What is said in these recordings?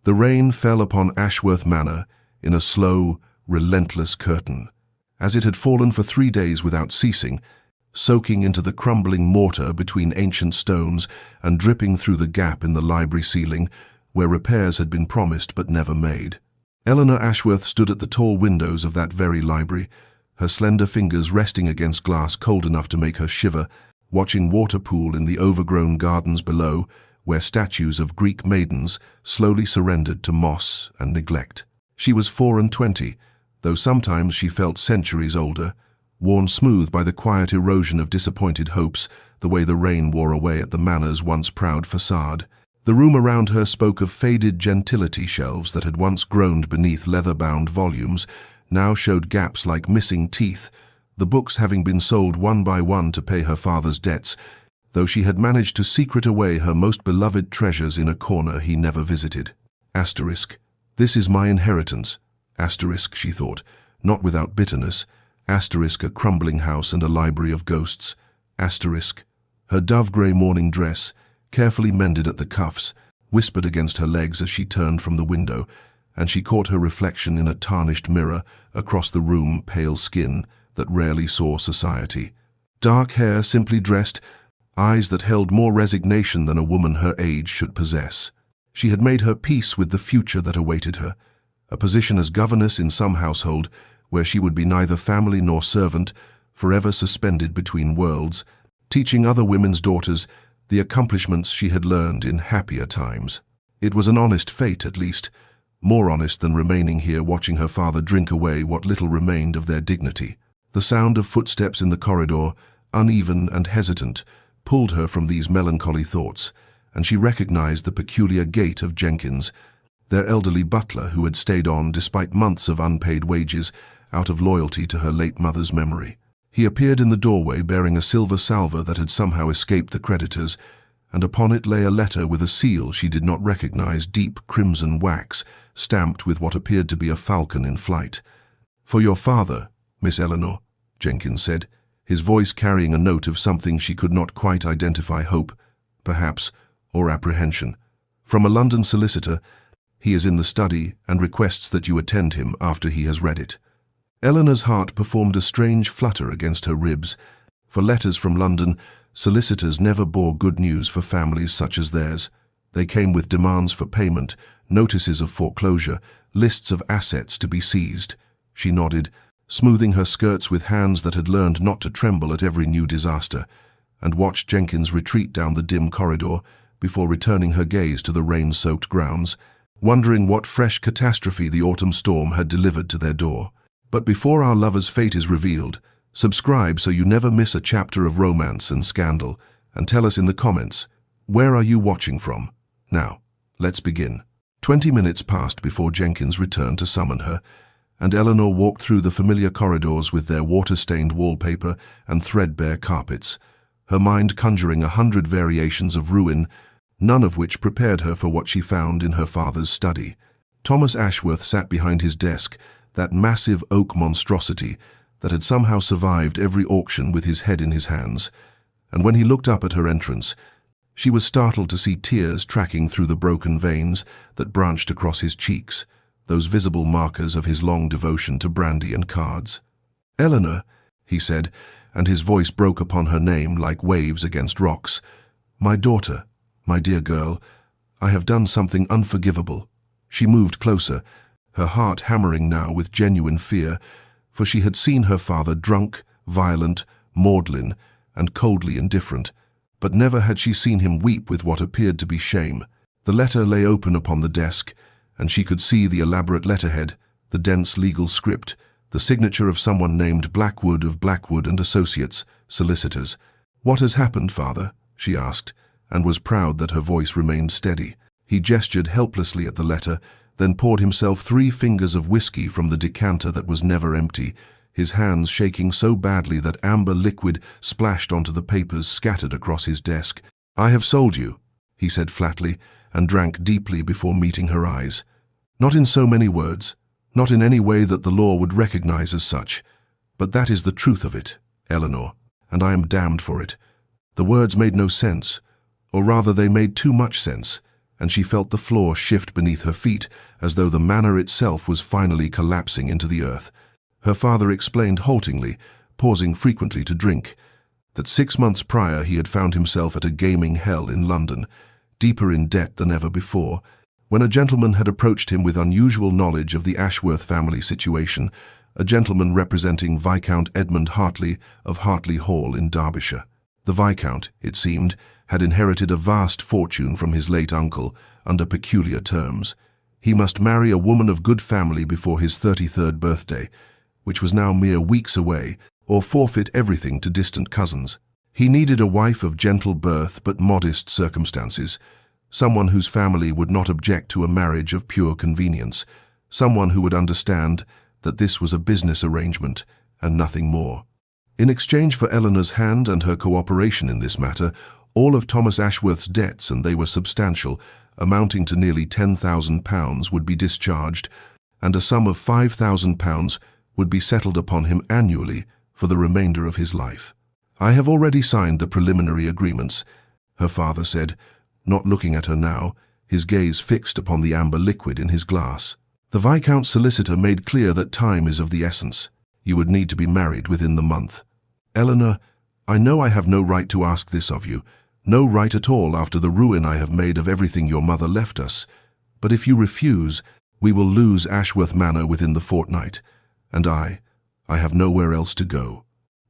The rain fell upon Ashworth Manor in a slow, relentless curtain. As it had fallen for 3 days without ceasing, soaking into the crumbling mortar between ancient stones and dripping through the gap in the library ceiling, where repairs had been promised but never made. Eleanor Ashworth stood at the tall windows of that very library, her slender fingers resting against glass cold enough to make her shiver, watching water pool in the overgrown gardens below, where statues of Greek maidens slowly surrendered to moss and neglect. She was 24, though sometimes she felt centuries older, worn smooth by the quiet erosion of disappointed hopes, the way the rain wore away at the manor's once proud facade. The room around her spoke of faded gentility shelves that had once groaned beneath leather-bound volumes, now showed gaps like missing teeth, the books having been sold one by one to pay her father's debts, though she had managed to secret away her most beloved treasures in a corner he never visited. Asterisk. This is my inheritance. Asterisk, she thought, not without bitterness. Asterisk, a crumbling house and a library of ghosts. Asterisk. Her dove-grey morning dress, carefully mended at the cuffs, whispered against her legs as she turned from the window, and she caught her reflection in a tarnished mirror across the room, pale skin that rarely saw society. Dark hair, simply dressed, eyes that held more resignation than a woman her age should possess. She had made her peace with the future that awaited her, a position as governess in some household where she would be neither family nor servant, forever suspended between worlds, teaching other women's daughters the accomplishments she had learned in happier times. It was an honest fate, at least, more honest than remaining here watching her father drink away what little remained of their dignity. The sound of footsteps in the corridor, uneven and hesitant, pulled her from these melancholy thoughts, and she recognized the peculiar gait of Jenkins, their elderly butler who had stayed on despite months of unpaid wages out of loyalty to her late mother's memory. He appeared in the doorway bearing a silver salver that had somehow escaped the creditors, and upon it lay a letter with a seal she did not recognize, deep crimson wax, stamped with what appeared to be a falcon in flight. "For your father, Miss Eleanor," Jenkins said, his voice carrying a note of something she could not quite identify, hope, perhaps, or apprehension. "From a London solicitor. He is in the study and requests that you attend him after he has read it." Eleanor's heart performed a strange flutter against her ribs. For letters from London, solicitors never bore good news for families such as theirs. They came with demands for payment, notices of foreclosure, lists of assets to be seized. She nodded, smoothing her skirts with hands that had learned not to tremble at every new disaster, and watched Jenkins retreat down the dim corridor before returning her gaze to the rain-soaked grounds, wondering what fresh catastrophe the autumn storm had delivered to their door. But before our lover's fate is revealed, subscribe so you never miss a chapter of romance and scandal, and tell us in the comments, where are you watching from? Now, let's begin. 20 minutes passed before Jenkins returned to summon her, and Eleanor walked through the familiar corridors with their water-stained wallpaper and threadbare carpets, her mind conjuring 100 variations of ruin, none of which prepared her for what she found in her father's study. Thomas Ashworth sat behind his desk, that massive oak monstrosity that had somehow survived every auction with his head in his hands, and when he looked up at her entrance, she was startled to see tears tracking through the broken veins that branched across his cheeks, those visible markers of his long devotion to brandy and cards. "Eleanor," he said, and his voice broke upon her name like waves against rocks. "My daughter, my dear girl, I have done something unforgivable." She moved closer, her heart hammering now with genuine fear, for she had seen her father drunk, violent, maudlin, and coldly indifferent, but never had she seen him weep with what appeared to be shame. The letter lay open upon the desk, and she could see the elaborate letterhead, the dense legal script, the signature of someone named Blackwood of Blackwood and Associates, solicitors. "What has happened, father?" she asked, and was proud that her voice remained steady. He gestured helplessly at the letter, then poured himself 3 fingers of whiskey from the decanter that was never empty, his hands shaking so badly that amber liquid splashed onto the papers scattered across his desk. "I have sold you," he said flatly, and drank deeply before meeting her eyes. "Not in so many words, not in any way that the law would recognize as such, but that is the truth of it, Eleanor, and I am damned for it." The words made no sense, or rather they made too much sense. and she felt the floor shift beneath her feet as though the manor itself was finally collapsing into the earth. Her father explained haltingly, pausing frequently to drink, that 6 months prior he had found himself at a gaming hell in London, deeper in debt than ever before, when a gentleman had approached him with unusual knowledge of the Ashworth family situation, a gentleman representing Viscount Edmund Hartley of Hartley Hall in Derbyshire. The Viscount, it seemed, had inherited a vast fortune from his late uncle under peculiar terms. He must marry a woman of good family before his 33rd birthday, which was now mere weeks away, or forfeit everything to distant cousins. He needed a wife of gentle birth but modest circumstances, someone whose family would not object to a marriage of pure convenience, someone who would understand that this was a business arrangement and nothing more. In exchange for Eleanor's hand and her cooperation in this matter, all of Thomas Ashworth's debts, and they were substantial, amounting to nearly £10,000, would be discharged, and a sum of £5,000 would be settled upon him annually for the remainder of his life. "I have already signed the preliminary agreements," her father said, not looking at her now, his gaze fixed upon the amber liquid in his glass. "The Viscount's solicitor made clear that time is of the essence. You would need to be married within the month. Eleanor, I know I have no right to ask this of you, no right at all after the ruin I have made of everything your mother left us, but if you refuse, we will lose Ashworth Manor within the fortnight, and I have nowhere else to go."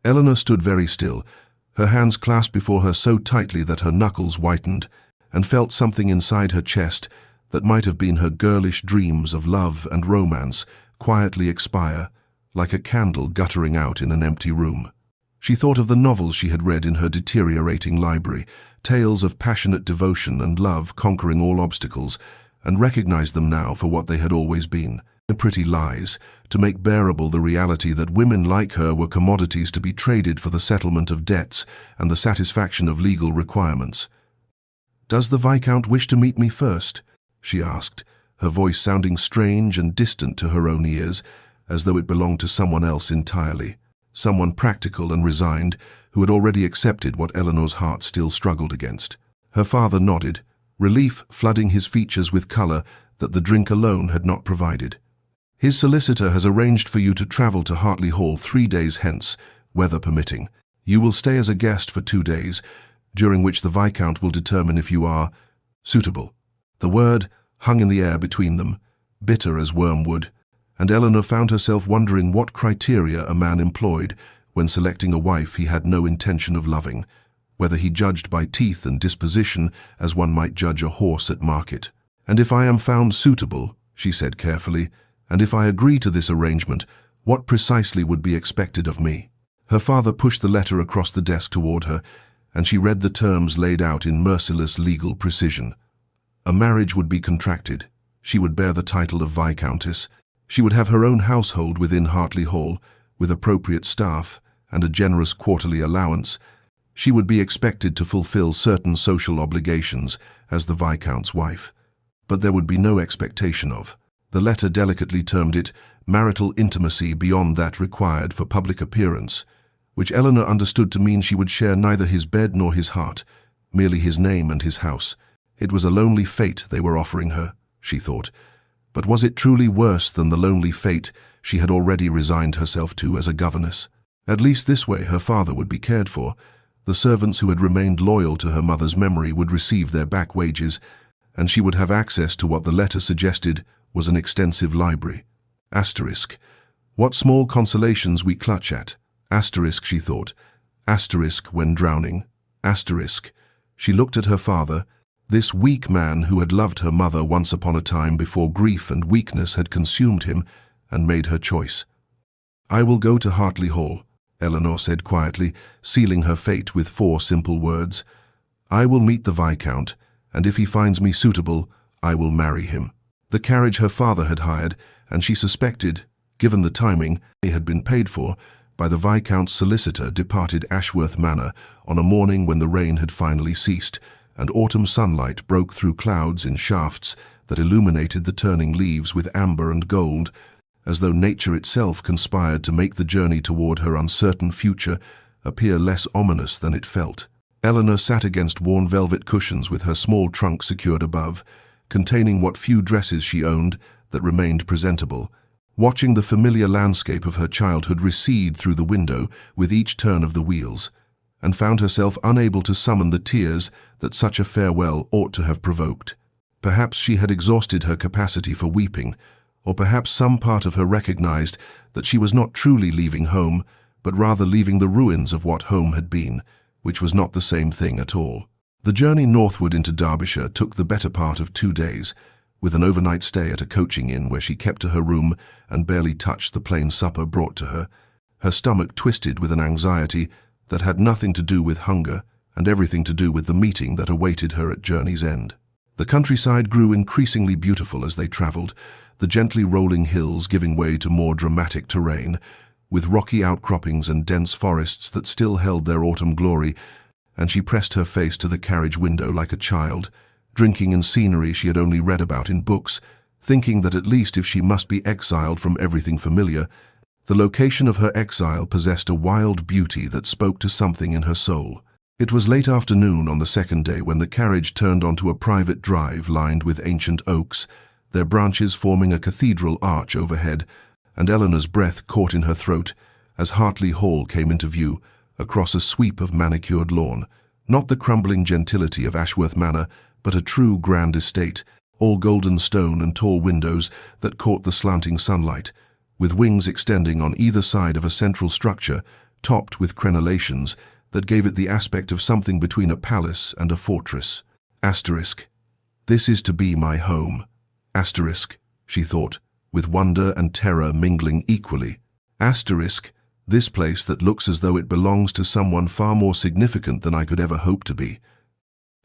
Eleanor stood very still, her hands clasped before her so tightly that her knuckles whitened, and felt something inside her chest that might have been her girlish dreams of love and romance quietly expire, like a candle guttering out in an empty room. She thought of the novels she had read in her deteriorating library, tales of passionate devotion and love conquering all obstacles, and recognized them now for what they had always been, the pretty lies, to make bearable the reality that women like her were commodities to be traded for the settlement of debts and the satisfaction of legal requirements. "Does the Viscount wish to meet me first?" she asked, her voice sounding strange and distant to her own ears, as though it belonged to someone else entirely, someone practical and resigned who had already accepted what Eleanor's heart still struggled against. Her father nodded, relief flooding his features with colour that the drink alone had not provided. "His solicitor has arranged for you to travel to Hartley Hall 3 days hence, weather permitting. You will stay as a guest for 2 days, during which the Viscount will determine if you are suitable." The word hung in the air between them, bitter as wormwood, and Eleanor found herself wondering what criteria a man employed when selecting a wife he had no intention of loving, whether he judged by teeth and disposition as one might judge a horse at market. "And if I am found suitable," she said carefully, "and if I agree to this arrangement, what precisely would be expected of me?" Her father pushed the letter across the desk toward her, and she read the terms laid out in merciless legal precision. A marriage would be contracted. She would bear the title of Viscountess. She would have her own household within Hartley Hall, with appropriate staff and a generous quarterly allowance. She would be expected to fulfill certain social obligations as the Viscount's wife. But there would be no expectation of, the letter delicately termed it, marital intimacy beyond that required for public appearance, which Eleanor understood to mean she would share neither his bed nor his heart, merely his name and his house. It was a lonely fate they were offering her, she thought. But was it truly worse than the lonely fate she had already resigned herself to as a governess? At least this way her father would be cared for. The servants who had remained loyal to her mother's memory would receive their back wages, and she would have access to what the letter suggested was an extensive library. Asterisk. What small consolations we clutch at. Asterisk, she thought. Asterisk when drowning. Asterisk. She looked at her father, this weak man who had loved her mother once upon a time before grief and weakness had consumed him, and made her choice. "I will go to Hartley Hall," Eleanor said quietly, sealing her fate with 4 simple words. "I will meet the Viscount, and if he finds me suitable, I will marry him." The carriage her father had hired, and she suspected, given the timing, it had been paid for, by the Viscount's solicitor, departed Ashworth Manor on a morning when the rain had finally ceased, and autumn sunlight broke through clouds in shafts that illuminated the turning leaves with amber and gold, as though nature itself conspired to make the journey toward her uncertain future appear less ominous than it felt. Eleanor sat against worn velvet cushions with her small trunk secured above, containing what few dresses she owned that remained presentable, watching the familiar landscape of her childhood recede through the window with each turn of the wheels, and found herself unable to summon the tears that such a farewell ought to have provoked. Perhaps she had exhausted her capacity for weeping, or perhaps some part of her recognized that she was not truly leaving home, but rather leaving the ruins of what home had been, which was not the same thing at all. The journey northward into Derbyshire took the better part of 2 days, with an overnight stay at a coaching inn where she kept to her room and barely touched the plain supper brought to her, her stomach twisted with an anxiety that had nothing to do with hunger and everything to do with the meeting that awaited her at journey's end. The countryside grew increasingly beautiful as they travelled, the gently rolling hills giving way to more dramatic terrain, with rocky outcroppings and dense forests that still held their autumn glory, and she pressed her face to the carriage window like a child, drinking in scenery she had only read about in books, thinking that at least if she must be exiled from everything familiar, the location of her exile possessed a wild beauty that spoke to something in her soul. It was late afternoon on the second day when the carriage turned onto a private drive lined with ancient oaks, their branches forming a cathedral arch overhead, and Eleanor's breath caught in her throat as Hartley Hall came into view across a sweep of manicured lawn, not the crumbling gentility of Ashworth Manor, but a true grand estate, all golden stone and tall windows that caught the slanting sunlight, with wings extending on either side of a central structure topped with crenellations that gave it the aspect of something between a palace and a fortress. Asterisk. This is to be my home. Asterisk, she thought, with wonder and terror mingling equally. Asterisk, this place that looks as though it belongs to someone far more significant than I could ever hope to be.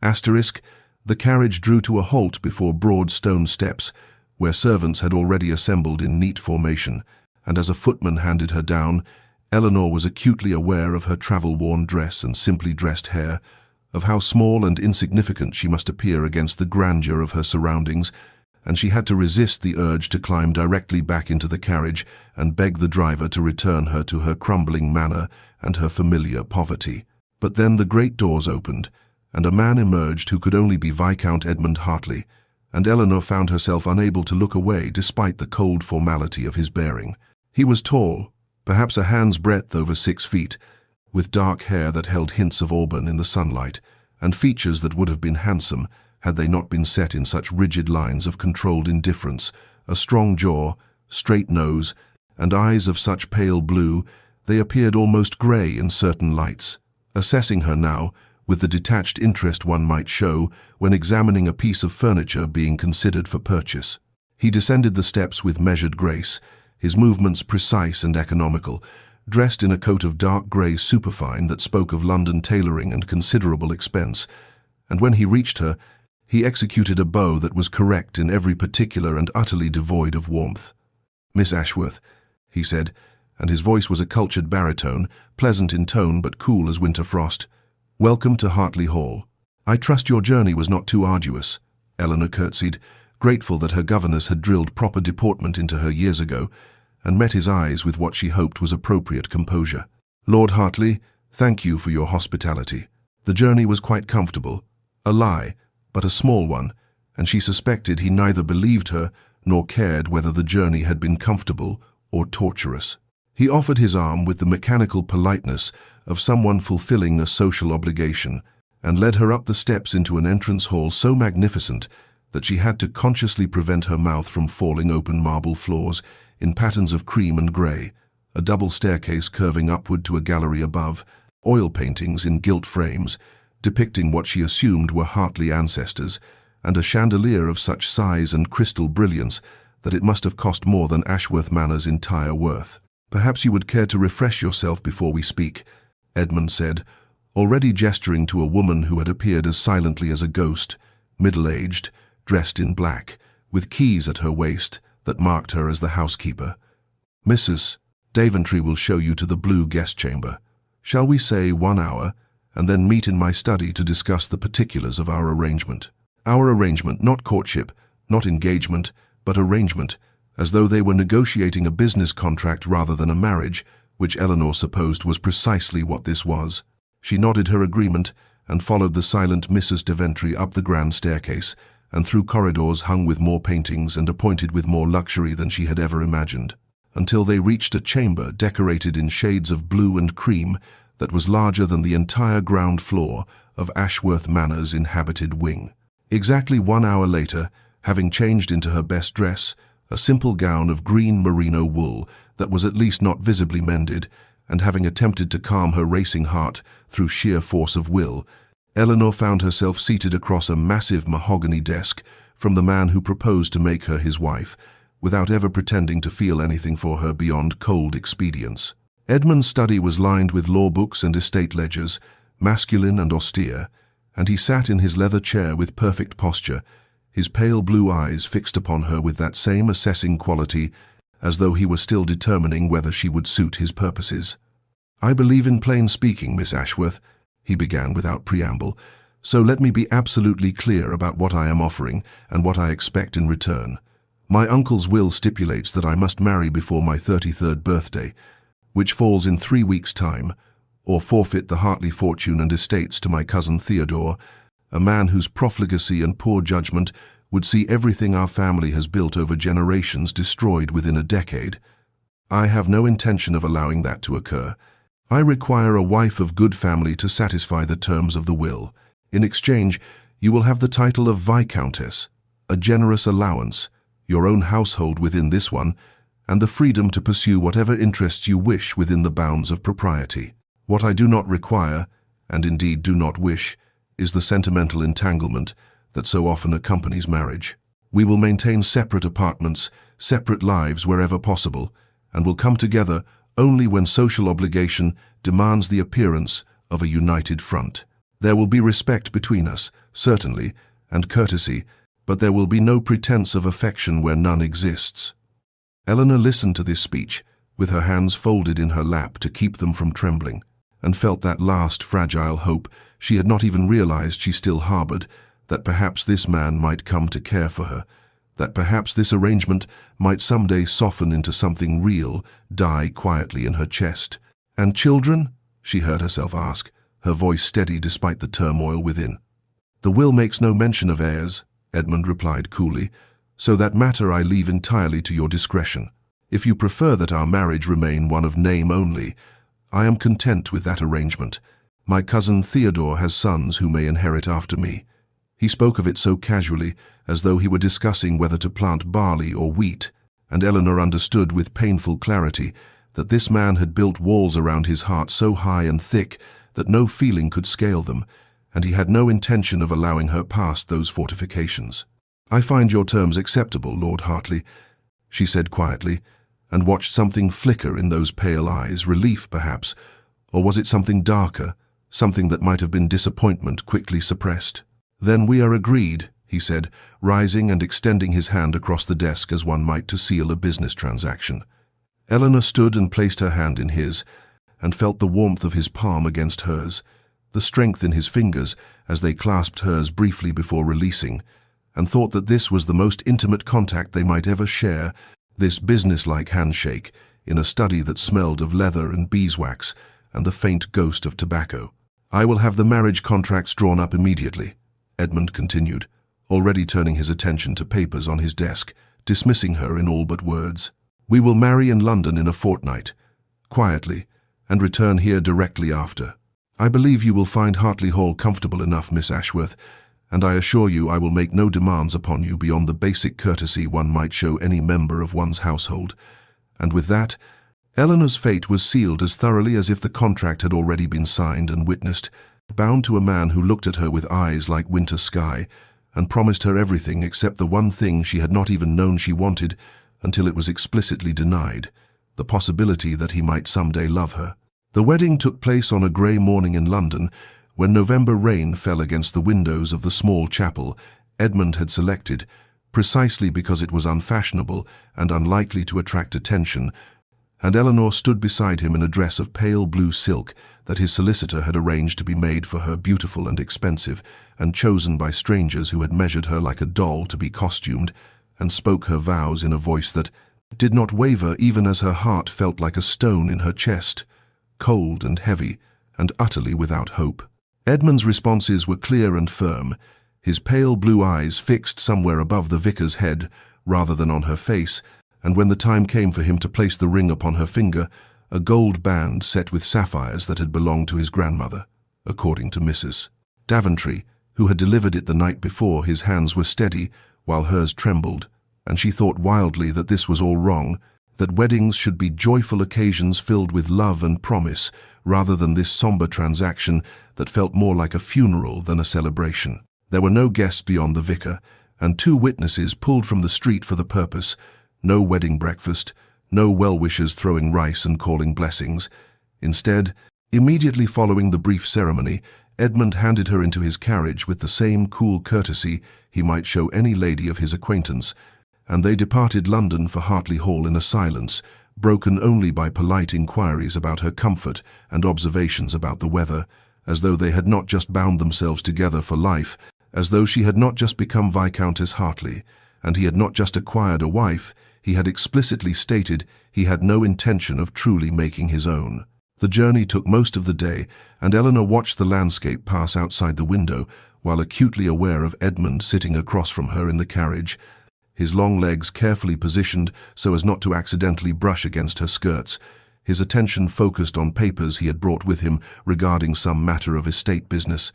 Asterisk, the carriage drew to a halt before broad stone steps, where servants had already assembled in neat formation, and as a footman handed her down, Eleanor was acutely aware of her travel-worn dress and simply dressed hair, of how small and insignificant she must appear against the grandeur of her surroundings, and she had to resist the urge to climb directly back into the carriage and beg the driver to return her to her crumbling manor and her familiar poverty. But then the great doors opened, and a man emerged who could only be Viscount Edmund Hartley, and Eleanor found herself unable to look away despite the cold formality of his bearing. He was tall, perhaps a hand's breadth over 6 feet, with dark hair that held hints of auburn in the sunlight, and features that would have been handsome had they not been set in such rigid lines of controlled indifference, a strong jaw, straight nose, and eyes of such pale blue they appeared almost grey in certain lights. Assessing her now, with the detached interest one might show when examining a piece of furniture being considered for purchase, he descended the steps with measured grace, his movements precise and economical, dressed in a coat of dark grey superfine that spoke of London tailoring and considerable expense, and when he reached her, he executed a bow that was correct in every particular and utterly devoid of warmth. "Miss Ashworth," he said, and his voice was a cultured baritone, pleasant in tone but cool as winter frost. "Welcome to Hartley Hall. I trust your journey was not too arduous." Eleanor curtsied, grateful that her governess had drilled proper deportment into her years ago, and met his eyes with what she hoped was appropriate composure. "Lord Hartley, thank you for your hospitality. The journey was quite comfortable. A lie, but a small one, and she suspected he neither believed her nor cared whether the journey had been comfortable or torturous. He offered his arm with the mechanical politeness of someone fulfilling a social obligation, and led her up the steps into an entrance hall so magnificent that she had to consciously prevent her mouth from falling open marble floors in patterns of cream and grey, a double staircase curving upward to a gallery above, oil paintings in gilt frames, depicting what she assumed were Hartley ancestors, and a chandelier of such size and crystal brilliance that it must have cost more than Ashworth Manor's entire worth. "Perhaps you would care to refresh yourself before we speak," Edmund said, already gesturing to a woman who had appeared as silently as a ghost, middle-aged, dressed in black, with keys at her waist that marked her as the housekeeper. "Mrs. Daventry will show you to the blue guest chamber. Shall we say 1 hour, and then meet in my study to discuss the particulars of our arrangement?" Our arrangement, not courtship, not engagement, but arrangement, as though they were negotiating a business contract rather than a marriage, which Eleanor supposed was precisely what this was. She nodded her agreement, and followed the silent Mrs. Deventry up the grand staircase and through corridors hung with more paintings and appointed with more luxury than she had ever imagined, until they reached a chamber decorated in shades of blue and cream that was larger than the entire ground floor of Ashworth Manor's inhabited wing. Exactly 1 hour later, having changed into her best dress, a simple gown of green merino wool that was at least not visibly mended, and having attempted to calm her racing heart through sheer force of will, Eleanor found herself seated across a massive mahogany desk from the man who proposed to make her his wife, without ever pretending to feel anything for her beyond cold expedience. Edmund's study was lined with law books and estate ledgers, masculine and austere, and he sat in his leather chair with perfect posture, his pale blue eyes fixed upon her with that same assessing quality, as though he were still determining whether she would suit his purposes. "I believe in plain speaking, Miss Ashworth," he began without preamble, "so let me be absolutely clear about what I am offering and what I expect in return. My uncle's will stipulates that I must marry before my 33rd birthday, which falls in 3 weeks' time, or forfeit the Hartley fortune and estates to my cousin Theodore, a man whose profligacy and poor judgment would see everything our family has built over generations destroyed within a decade. I have no intention of allowing that to occur. I require a wife of good family to satisfy the terms of the will. In exchange, you will have the title of Viscountess, a generous allowance, your own household within this one, and the freedom to pursue whatever interests you wish within the bounds of propriety. What I do not require, and indeed do not wish, is the sentimental entanglement that so often accompanies marriage. We will maintain separate apartments, separate lives wherever possible, and will come together only when social obligation demands the appearance of a united front. There will be respect between us, certainly, and courtesy, but there will be no pretense of affection where none exists." Eleanor listened to this speech, with her hands folded in her lap to keep them from trembling, and felt that last fragile hope she had not even realized she still harbored, that perhaps this man might come to care for her, that perhaps this arrangement might someday soften into something real, die quietly in her chest. "And children?" she heard herself ask, her voice steady despite the turmoil within. "The will makes no mention of heirs," Edmund replied coolly, "so that matter I leave entirely to your discretion. If you prefer that our marriage remain one of name only, I am content with that arrangement. My cousin Theodore has sons who may inherit after me." He spoke of it so casually, as though he were discussing whether to plant barley or wheat, and Eleanor understood with painful clarity that this man had built walls around his heart so high and thick that no feeling could scale them, and he had no intention of allowing her past those fortifications. "I find your terms acceptable, Lord Hartley," she said quietly, and watched something flicker in those pale eyes, relief perhaps, or was it something darker, something that might have been disappointment quickly suppressed? "Then we are agreed," he said, rising and extending his hand across the desk as one might to seal a business transaction. Eleanor stood and placed her hand in his, and felt the warmth of his palm against hers, the strength in his fingers as they clasped hers briefly before releasing, and thought that this was the most intimate contact they might ever share, this business-like handshake in a study that smelled of leather and beeswax and the faint ghost of tobacco. "I will have the marriage contracts drawn up immediately," Edmund continued, already turning his attention to papers on his desk, dismissing her in all but words. "We will marry in London in a fortnight, quietly, and return here directly after. I believe you will find Hartley Hall comfortable enough, Miss Ashworth, and I assure you I will make no demands upon you beyond the basic courtesy one might show any member of one's household." And with that, Eleanor's fate was sealed as thoroughly as if the contract had already been signed and witnessed, bound to a man who looked at her with eyes like winter sky, and promised her everything except the one thing she had not even known she wanted until it was explicitly denied, the possibility that he might someday love her. The wedding took place on a grey morning in London, when November rain fell against the windows of the small chapel Edmund had selected, precisely because it was unfashionable and unlikely to attract attention, and Eleanor stood beside him in a dress of pale blue silk that his solicitor had arranged to be made for her beautiful and expensive, and chosen by strangers who had measured her like a doll to be costumed, and spoke her vows in a voice that did not waver even as her heart felt like a stone in her chest, cold and heavy, and utterly without hope. Edmund's responses were clear and firm, his pale blue eyes fixed somewhere above the vicar's head rather than on her face, and when the time came for him to place the ring upon her finger, a gold band set with sapphires that had belonged to his grandmother, according to Mrs. Daventry, who had delivered it the night before. His hands were steady, while hers trembled, and she thought wildly that this was all wrong, that weddings should be joyful occasions filled with love and promise, rather than this somber transaction that felt more like a funeral than a celebration. There were no guests beyond the vicar, and 2 witnesses pulled from the street for the purpose. No wedding breakfast, no well-wishers throwing rice and calling blessings. Instead, immediately following the brief ceremony, Edmund handed her into his carriage with the same cool courtesy he might show any lady of his acquaintance, and they departed London for Hartley Hall in a silence, broken only by polite inquiries about her comfort and observations about the weather, as though they had not just bound themselves together for life, as though she had not just become Viscountess Hartley, and he had not just acquired a wife. He had explicitly stated he had no intention of truly making his own. The journey took most of the day, and Eleanor watched the landscape pass outside the window, while acutely aware of Edmund sitting across from her in the carriage, his long legs carefully positioned so as not to accidentally brush against her skirts, his attention focused on papers he had brought with him regarding some matter of estate business,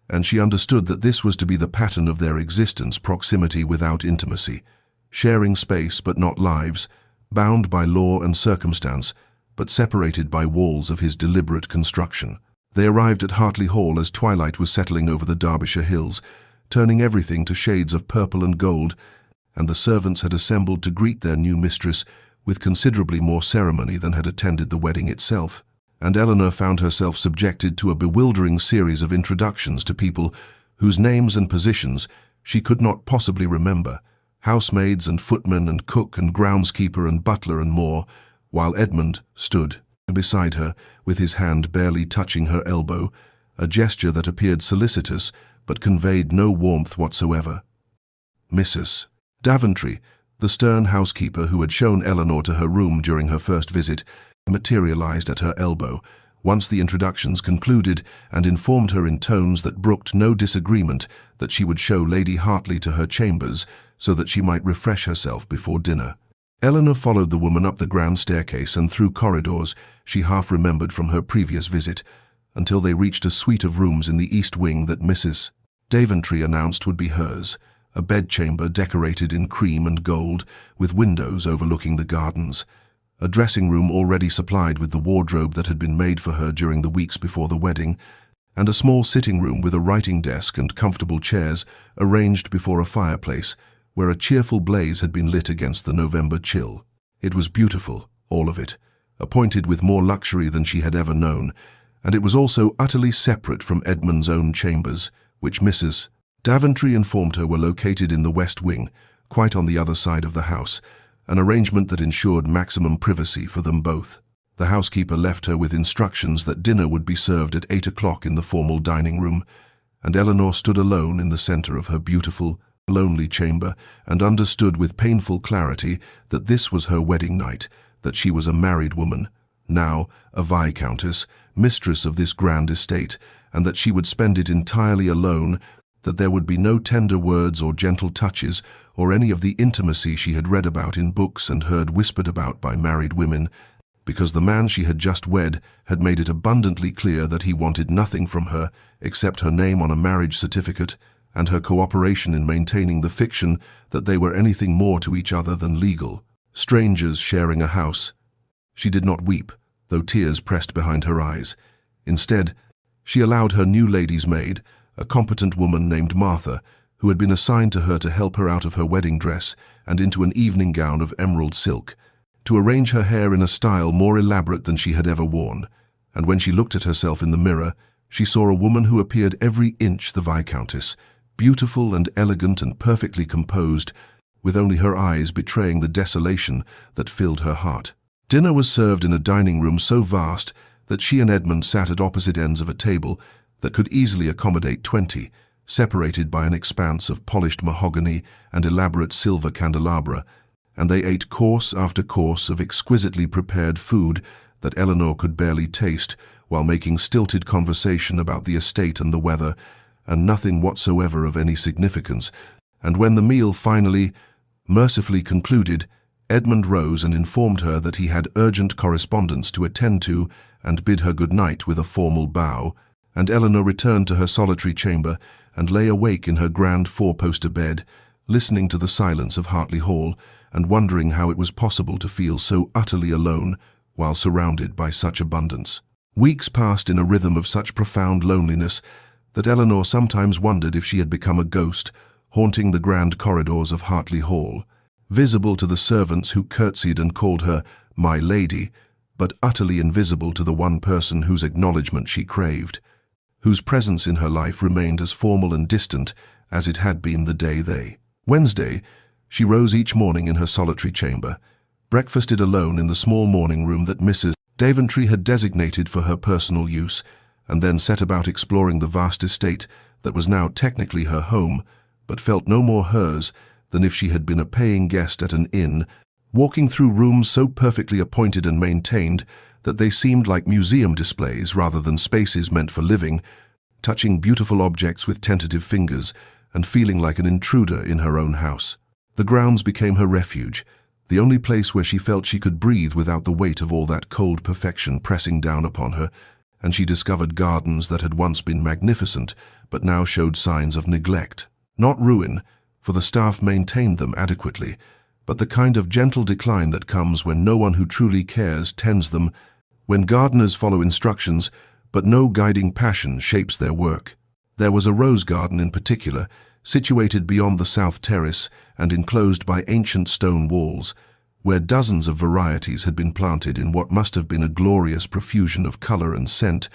and she understood that this was to be the pattern of their existence: proximity without intimacy, sharing space but not lives, bound by law and circumstance, but separated by walls of his deliberate construction. They arrived at Hartley Hall as twilight was settling over the Derbyshire hills, turning everything to shades of purple and gold, and the servants had assembled to greet their new mistress with considerably more ceremony than had attended the wedding itself, and Eleanor found herself subjected to a bewildering series of introductions to people whose names and positions she could not possibly remember, housemaids and footmen and cook and groundskeeper and butler and more, while Edmund stood beside her with his hand barely touching her elbow, a gesture that appeared solicitous but conveyed no warmth whatsoever. Mrs. Daventry, the stern housekeeper who had shown Eleanor to her room during her first visit, materialized at her elbow once the introductions concluded, and informed her in tones that brooked no disagreement that she would show Lady Hartley to her chambers so that she might refresh herself before dinner. Eleanor followed the woman up the grand staircase and through corridors she half remembered from her previous visit, until they reached a suite of rooms in the east wing that Mrs. Daventry announced would be hers, a bedchamber decorated in cream and gold, with windows overlooking the gardens, a dressing room already supplied with the wardrobe that had been made for her during the weeks before the wedding, and a small sitting room with a writing desk and comfortable chairs arranged before a fireplace, where a cheerful blaze had been lit against the November chill. It was beautiful, all of it, appointed with more luxury than she had ever known, and it was also utterly separate from Edmund's own chambers, which Mrs. Daventry informed her were located in the west wing, quite on the other side of the house, an arrangement that ensured maximum privacy for them both. The housekeeper left her with instructions that dinner would be served at 8 o'clock in the formal dining room, and Eleanor stood alone in the center of her beautiful, lonely chamber and understood with painful clarity that this was her wedding night, that she was a married woman, now a viscountess, mistress of this grand estate, and that she would spend it entirely alone, that there would be no tender words or gentle touches or any of the intimacy she had read about in books and heard whispered about by married women, because the man she had just wed had made it abundantly clear that he wanted nothing from her except her name on a marriage certificate and her cooperation in maintaining the fiction that they were anything more to each other than legal strangers sharing a house. She did not weep, though tears pressed behind her eyes. Instead, she allowed her new lady's maid, a competent woman named Martha, who had been assigned to her to help her out of her wedding dress and into an evening gown of emerald silk, to arrange her hair in a style more elaborate than she had ever worn, and when she looked at herself in the mirror, she saw a woman who appeared every inch the Viscountess, beautiful and elegant and perfectly composed, with only her eyes betraying the desolation that filled her heart. Dinner was served in a dining room so vast that she and Edmund sat at opposite ends of a table that could easily accommodate 20, separated by an expanse of polished mahogany and elaborate silver candelabra, and they ate course after course of exquisitely prepared food that Eleanor could barely taste, while making stilted conversation about the estate and the weather, and nothing whatsoever of any significance. And when the meal finally, mercifully concluded, Edmund rose and informed her that he had urgent correspondence to attend to and bid her good night with a formal bow, and Eleanor returned to her solitary chamber and lay awake in her grand four-poster bed, listening to the silence of Hartley Hall and wondering how it was possible to feel so utterly alone while surrounded by such abundance. Weeks passed in a rhythm of such profound loneliness that Eleanor sometimes wondered if she had become a ghost, haunting the grand corridors of Hartley Hall, visible to the servants who curtsied and called her "my lady," but utterly invisible to the one person whose acknowledgement she craved, whose presence in her life remained as formal and distant as it had been the day they. Wednesday, she rose each morning in her solitary chamber, breakfasted alone in the small morning room that Mrs. Daventry had designated for her personal use, and then set about exploring the vast estate that was now technically her home, but felt no more hers than if she had been a paying guest at an inn, walking through rooms so perfectly appointed and maintained that they seemed like museum displays rather than spaces meant for living, touching beautiful objects with tentative fingers and feeling like an intruder in her own house. The grounds became her refuge, the only place where she felt she could breathe without the weight of all that cold perfection pressing down upon her, and she discovered gardens that had once been magnificent but now showed signs of neglect. Not ruin, for the staff maintained them adequately, but the kind of gentle decline that comes when no one who truly cares tends them, when gardeners follow instructions, but no guiding passion shapes their work. There was a rose garden in particular, situated beyond the south terrace and enclosed by ancient stone walls, where dozens of varieties had been planted in what must have been a glorious profusion of color and scent,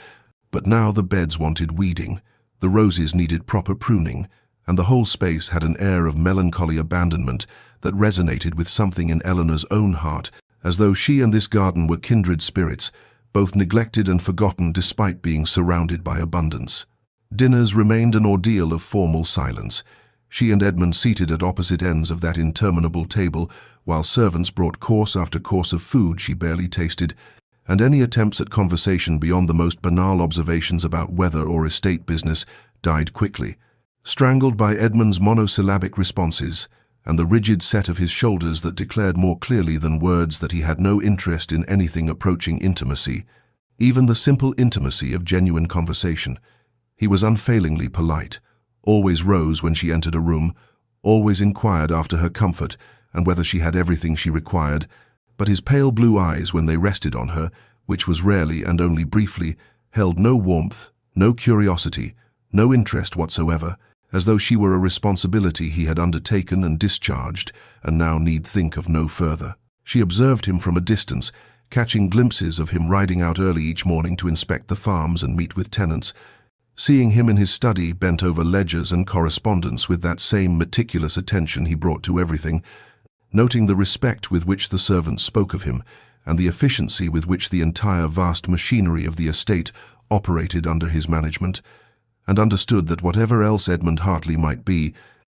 but now the beds wanted weeding, the roses needed proper pruning, and the whole space had an air of melancholy abandonment that resonated with something in Eleanor's own heart, as though she and this garden were kindred spirits, both neglected and forgotten despite being surrounded by abundance. Dinners remained an ordeal of formal silence, she and Edmund seated at opposite ends of that interminable table, while servants brought course after course of food she barely tasted, and any attempts at conversation beyond the most banal observations about weather or estate business died quickly, strangled by Edmund's monosyllabic responses and the rigid set of his shoulders that declared more clearly than words that he had no interest in anything approaching intimacy, even the simple intimacy of genuine conversation. He was unfailingly polite, always rose when she entered a room, always inquired after her comfort and whether she had everything she required, but his pale blue eyes, when they rested on her, which was rarely and only briefly, held no warmth, no curiosity, no interest whatsoever, as though she were a responsibility he had undertaken and discharged, and now need think of no further. She observed him from a distance, catching glimpses of him riding out early each morning to inspect the farms and meet with tenants, seeing him in his study bent over ledgers and correspondence with that same meticulous attention he brought to everything, noting the respect with which the servants spoke of him, and the efficiency with which the entire vast machinery of the estate operated under his management, and understood that whatever else Edmund Hartley might be,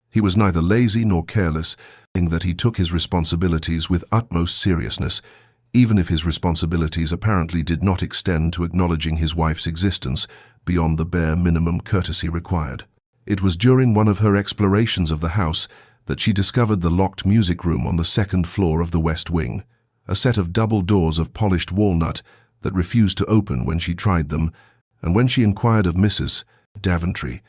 he was neither lazy nor careless, in that he took his responsibilities with utmost seriousness, even if his responsibilities apparently did not extend to acknowledging his wife's existence beyond the bare minimum courtesy required. It was during one of her explorations of the house that she discovered the locked music room on the second floor of the west wing, a set of double doors of polished walnut that refused to open when she tried them, and when she inquired of Mrs. Daventry,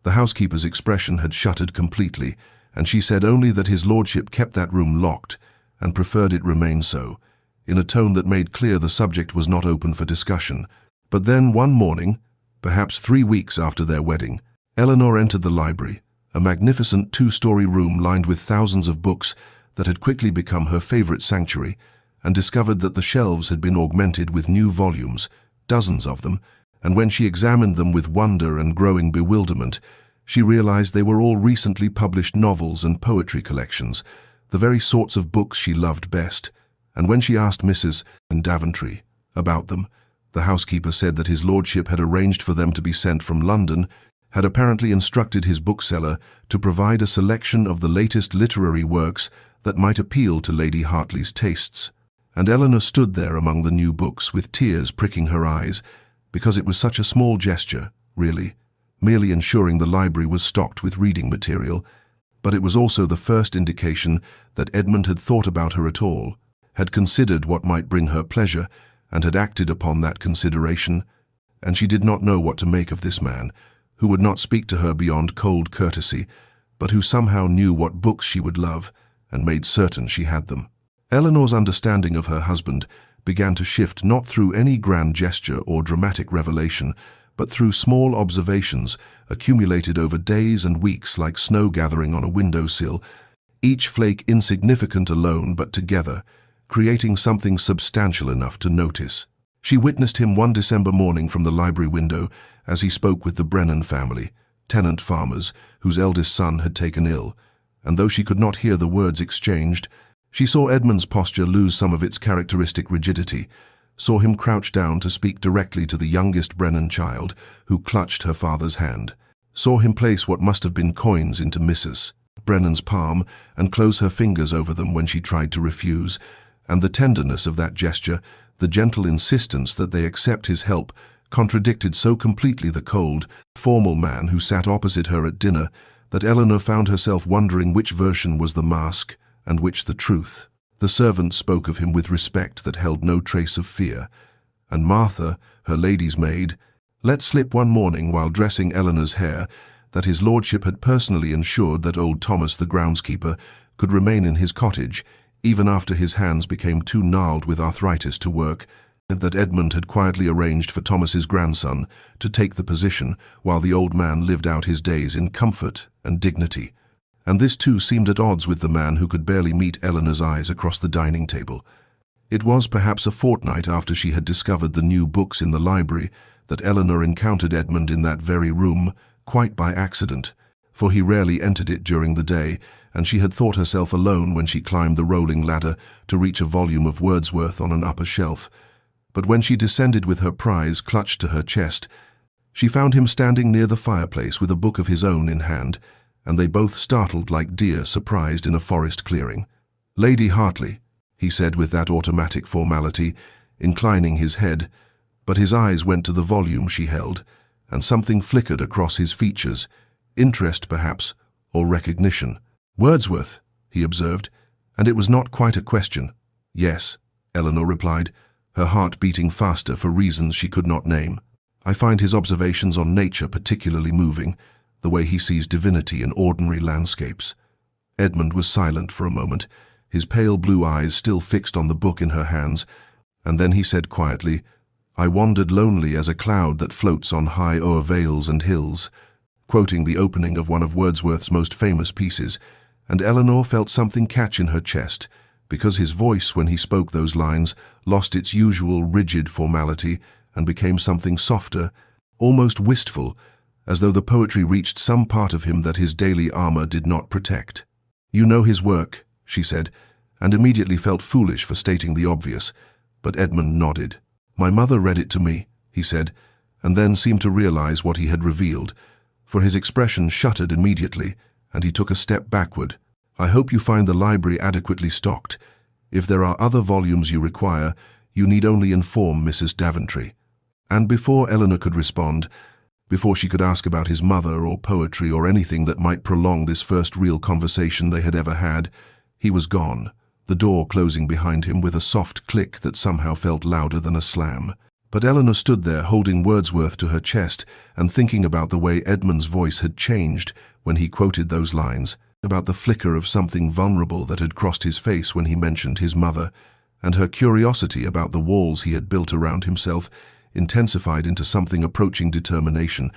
the housekeeper's expression had shuttered completely, and she said only that his lordship kept that room locked and preferred it remain so, in a tone that made clear the subject was not open for discussion. But then one morning, perhaps 3 weeks after their wedding, Eleanor entered the library, a magnificent 2-story room lined with thousands of books that had quickly become her favorite sanctuary, and discovered that the shelves had been augmented with new volumes, dozens of them, and when she examined them with wonder and growing bewilderment, she realized they were all recently published novels and poetry collections, the very sorts of books she loved best. And when she asked Mrs. Daventry about them, the housekeeper said that his lordship had arranged for them to be sent from London, had apparently instructed his bookseller to provide a selection of the latest literary works that might appeal to Lady Hartley's tastes. And Eleanor stood there among the new books with tears pricking her eyes, because it was such a small gesture, really, merely ensuring the library was stocked with reading material, but it was also the first indication that Edmund had thought about her at all, had considered what might bring her pleasure, and had acted upon that consideration, and she did not know what to make of this man, who would not speak to her beyond cold courtesy, but who somehow knew what books she would love, and made certain she had them. Eleanor's understanding of her husband began to shift not through any grand gesture or dramatic revelation, but through small observations accumulated over days and weeks like snow gathering on a windowsill, each flake insignificant alone but together, creating something substantial enough to notice. She witnessed him one December morning from the library window as he spoke with the Brennan family, tenant farmers whose eldest son had taken ill, and though she could not hear the words exchanged, she saw Edmund's posture lose some of its characteristic rigidity, saw him crouch down to speak directly to the youngest Brennan child, who clutched her father's hand, saw him place what must have been coins into Mrs. Brennan's palm and close her fingers over them when she tried to refuse, and the tenderness of that gesture, the gentle insistence that they accept his help, contradicted so completely the cold, formal man who sat opposite her at dinner that Eleanor found herself wondering which version was the mask and which the truth. The servant spoke of him with respect that held no trace of fear, and Martha, her lady's maid, let slip one morning while dressing Eleanor's hair that his lordship had personally ensured that old Thomas the groundskeeper could remain in his cottage, even after his hands became too gnarled with arthritis to work, and that Edmund had quietly arranged for Thomas's grandson to take the position while the old man lived out his days in comfort and dignity. And this too seemed at odds with the man who could barely meet Eleanor's eyes across the dining table. It was perhaps a fortnight after she had discovered the new books in the library that Eleanor encountered Edmund in that very room, quite by accident, for he rarely entered it during the day, and she had thought herself alone when she climbed the rolling ladder to reach a volume of Wordsworth on an upper shelf. But when she descended with her prize clutched to her chest, she found him standing near the fireplace with a book of his own in hand, and they both startled like deer surprised in a forest clearing. "Lady Hartley," he said with that automatic formality, inclining his head, but his eyes went to the volume she held, and something flickered across his features, interest perhaps, or recognition. "Wordsworth," he observed, and it was not quite a question. "Yes," Eleanor replied, her heart beating faster for reasons she could not name. "I find his observations on nature particularly moving, the way he sees divinity in ordinary landscapes." Edmund was silent for a moment, his pale blue eyes still fixed on the book in her hands, and then he said quietly, "I wandered lonely as a cloud that floats on high o'er vales and hills," quoting the opening of one of Wordsworth's most famous pieces, and Eleanor felt something catch in her chest, because his voice, when he spoke those lines, lost its usual rigid formality and became something softer, almost wistful, as though the poetry reached some part of him that his daily armor did not protect. "You know his work," she said, and immediately felt foolish for stating the obvious, but Edmund nodded. "My mother read it to me," he said, and then seemed to realize what he had revealed, for his expression shuttered immediately, and he took a step backward. "I hope you find the library adequately stocked. If there are other volumes you require, you need only inform Mrs. Daventry." And before Eleanor could respond, before she could ask about his mother or poetry or anything that might prolong this first real conversation they had ever had, he was gone, the door closing behind him with a soft click that somehow felt louder than a slam. But Eleanor stood there holding Wordsworth to her chest and thinking about the way Edmund's voice had changed when he quoted those lines, about the flicker of something vulnerable that had crossed his face when he mentioned his mother, and her curiosity about the walls he had built around himself intensified into something approaching determination,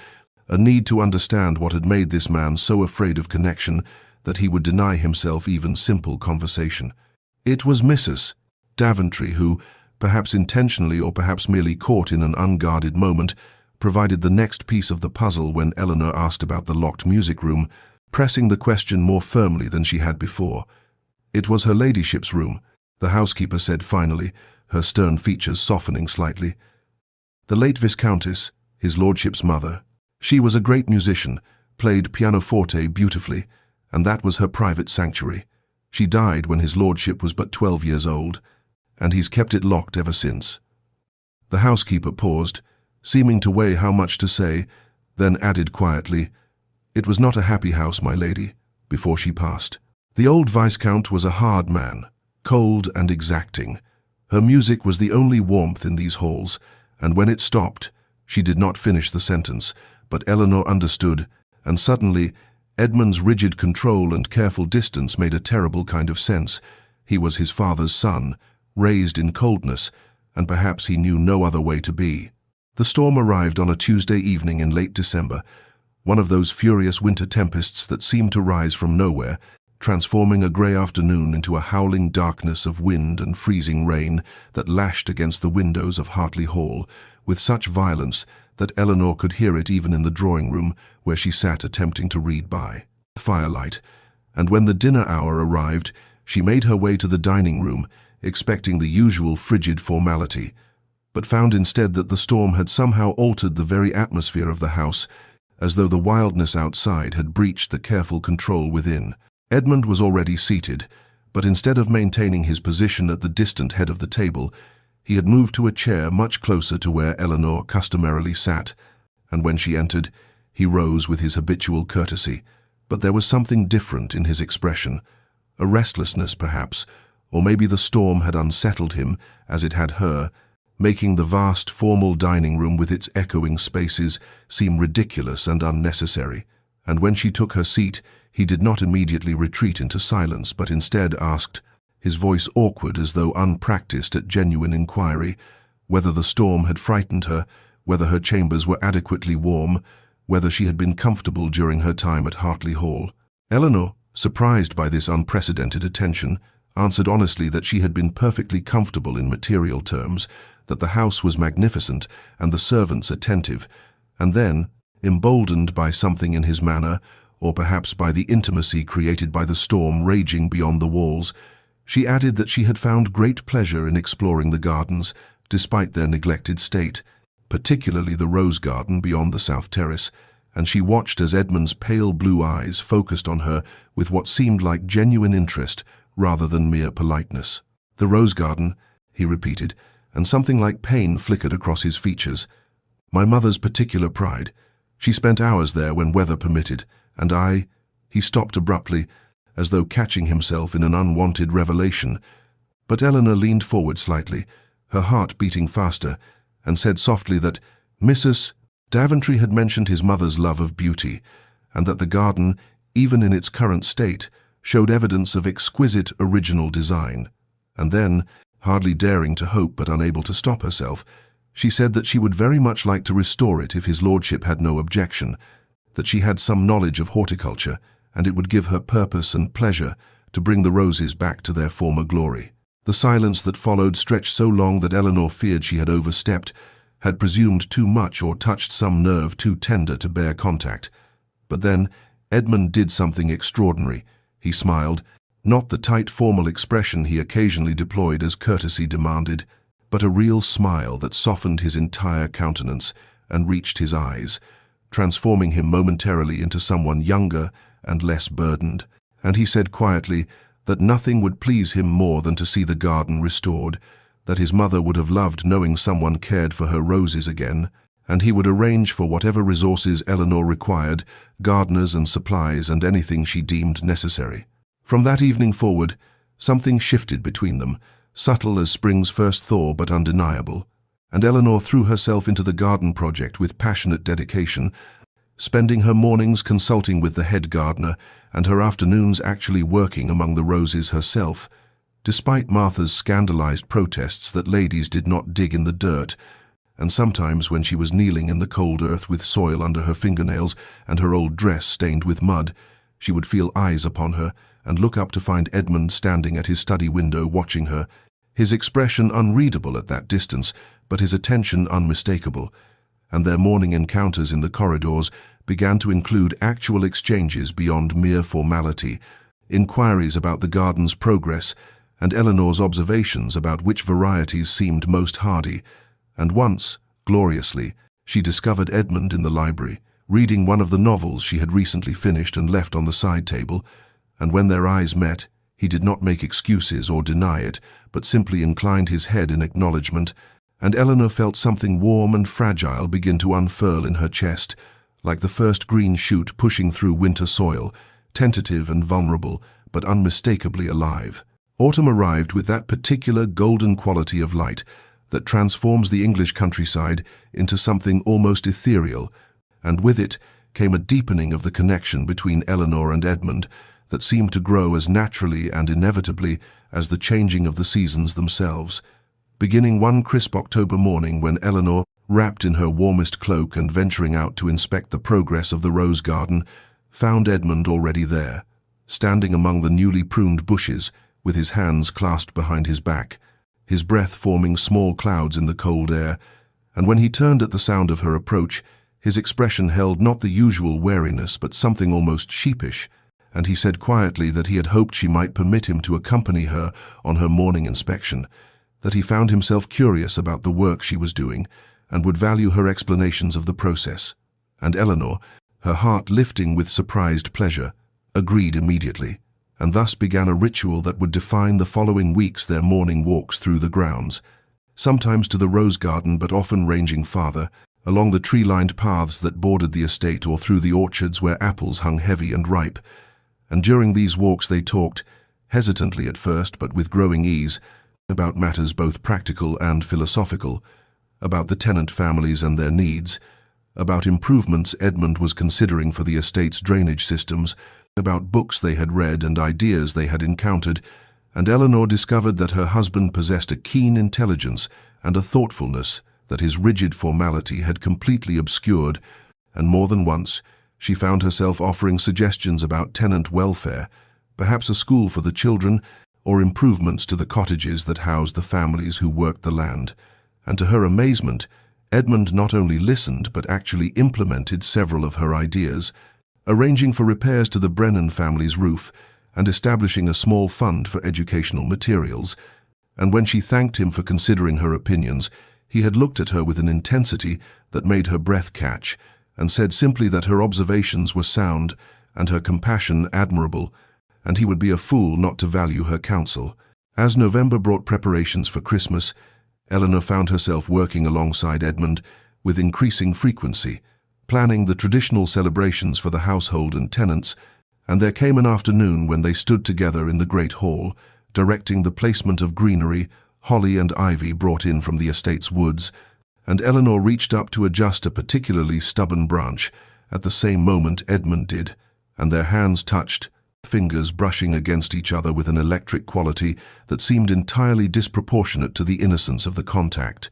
a need to understand what had made this man so afraid of connection that he would deny himself even simple conversation. It was Mrs. Daventry who, perhaps intentionally or perhaps merely caught in an unguarded moment, provided the next piece of the puzzle when Eleanor asked about the locked music room, pressing the question more firmly than she had before. "It was her ladyship's room," the housekeeper said finally, her stern features softening slightly. "The late Viscountess, his lordship's mother. She was a great musician, played pianoforte beautifully, and that was her private sanctuary. She died when his lordship was but 12 years old, and he's kept it locked ever since." The housekeeper paused, seeming to weigh how much to say, then added quietly, "It was not a happy house, my lady," before she passed. The old Viscount was a hard man, cold and exacting. Her music was the only warmth in these halls, and when it stopped, she did not finish the sentence, but Eleanor understood, and suddenly Edmund's rigid control and careful distance made a terrible kind of sense. He was his father's son, raised in coldness, and perhaps he knew no other way to be. The storm arrived on a Tuesday evening in late December, one of those furious winter tempests that seemed to rise from nowhere, transforming a grey afternoon into a howling darkness of wind and freezing rain that lashed against the windows of Hartley Hall with such violence that Eleanor could hear it even in the drawing-room where she sat attempting to read by firelight. And when the dinner hour arrived, she made her way to the dining-room, expecting the usual frigid formality, but found instead that the storm had somehow altered the very atmosphere of the house, as though the wildness outside had breached the careful control within. Edmund was already seated, but instead of maintaining his position at the distant head of the table, he had moved to a chair much closer to where Eleanor customarily sat, and when she entered, he rose with his habitual courtesy. But there was something different in his expression, a restlessness perhaps, or maybe the storm had unsettled him as it had her, making the vast formal dining room with its echoing spaces seem ridiculous and unnecessary. And when she took her seat, he did not immediately retreat into silence, but instead asked, his voice awkward as though unpracticed at genuine inquiry, whether the storm had frightened her, whether her chambers were adequately warm, whether she had been comfortable during her time at Hartley Hall. Eleanor, surprised by this unprecedented attention, answered honestly that she had been perfectly comfortable in material terms, that the house was magnificent and the servants attentive, and then, emboldened by something in his manner, or perhaps by the intimacy created by the storm raging beyond the walls, she added that she had found great pleasure in exploring the gardens, despite their neglected state, particularly the rose garden beyond the south terrace, and she watched as Edmund's pale blue eyes focused on her with what seemed like genuine interest rather than mere politeness. "The rose garden," he repeated, and something like pain flickered across his features. "My mother's particular pride. She spent hours there when weather permitted, and I—" He stopped abruptly, as though catching himself in an unwanted revelation, but Eleanor leaned forward slightly, her heart beating faster, and said softly that Mrs. Daventry had mentioned his mother's love of beauty, and that the garden, even in its current state, showed evidence of exquisite original design. And then, hardly daring to hope but unable to stop herself, she said that she would very much like to restore it if his lordship had no objection, that she had some knowledge of horticulture, and it would give her purpose and pleasure to bring the roses back to their former glory. The silence that followed stretched so long that Eleanor feared she had overstepped, had presumed too much or touched some nerve too tender to bear contact. But then Edmund did something extraordinary. He smiled, not the tight formal expression he occasionally deployed as courtesy demanded, but a real smile that softened his entire countenance and reached his eyes, transforming him momentarily into someone younger and less burdened. And he said quietly that nothing would please him more than to see the garden restored, that his mother would have loved knowing someone cared for her roses again, and he would arrange for whatever resources Eleanor required, gardeners and supplies and anything she deemed necessary. From that evening forward, something shifted between them, subtle as spring's first thaw but undeniable, and Eleanor threw herself into the garden project with passionate dedication, spending her mornings consulting with the head gardener and her afternoons actually working among the roses herself, despite Martha's scandalized protests that ladies did not dig in the dirt, and sometimes when she was kneeling in the cold earth with soil under her fingernails and her old dress stained with mud, she would feel eyes upon her and look up to find Edmund standing at his study window watching her, his expression unreadable at that distance, but his attention unmistakable, and their morning encounters in the corridors began to include actual exchanges beyond mere formality, inquiries about the garden's progress, and Eleanor's observations about which varieties seemed most hardy, and once, gloriously, she discovered Edmund in the library, reading one of the novels she had recently finished and left on the side table, and when their eyes met, he did not make excuses or deny it, but simply inclined his head in acknowledgement, and Eleanor felt something warm and fragile begin to unfurl in her chest, like the first green shoot pushing through winter soil, tentative and vulnerable, but unmistakably alive. Autumn arrived with that particular golden quality of light that transforms the English countryside into something almost ethereal, and with it came a deepening of the connection between Eleanor and Edmund that seemed to grow as naturally and inevitably as the changing of the seasons themselves. Beginning one crisp October morning when Eleanor, wrapped in her warmest cloak and venturing out to inspect the progress of the rose garden, found Edmund already there, standing among the newly pruned bushes with his hands clasped behind his back, his breath forming small clouds in the cold air, and when he turned at the sound of her approach, his expression held not the usual wariness but something almost sheepish, and he said quietly that he had hoped she might permit him to accompany her on her morning inspection, that he found himself curious about the work she was doing and would value her explanations of the process. And Eleanor, her heart lifting with surprised pleasure, agreed immediately, and thus began a ritual that would define the following weeks their morning walks through the grounds, sometimes to the rose garden but often ranging farther, along the tree-lined paths that bordered the estate or through the orchards where apples hung heavy and ripe. And during these walks they talked, hesitantly at first but with growing ease, about matters both practical and philosophical, about the tenant families and their needs, about improvements Edmund was considering for the estate's drainage systems, about books they had read and ideas they had encountered, and Eleanor discovered that her husband possessed a keen intelligence and a thoughtfulness that his rigid formality had completely obscured, and more than once she found herself offering suggestions about tenant welfare, perhaps a school for the children, or improvements to the cottages that housed the families who worked the land. And to her amazement, Edmund not only listened but actually implemented several of her ideas, arranging for repairs to the Brennan family's roof and establishing a small fund for educational materials. And when she thanked him for considering her opinions, he had looked at her with an intensity that made her breath catch, and said simply that her observations were sound and her compassion admirable, and he would be a fool not to value her counsel. As November brought preparations for Christmas, Eleanor found herself working alongside Edmund with increasing frequency, planning the traditional celebrations for the household and tenants, and there came an afternoon when they stood together in the great hall, directing the placement of greenery, holly and ivy brought in from the estate's woods, and Eleanor reached up to adjust a particularly stubborn branch at the same moment Edmund did, and their hands touched, fingers brushing against each other with an electric quality that seemed entirely disproportionate to the innocence of the contact.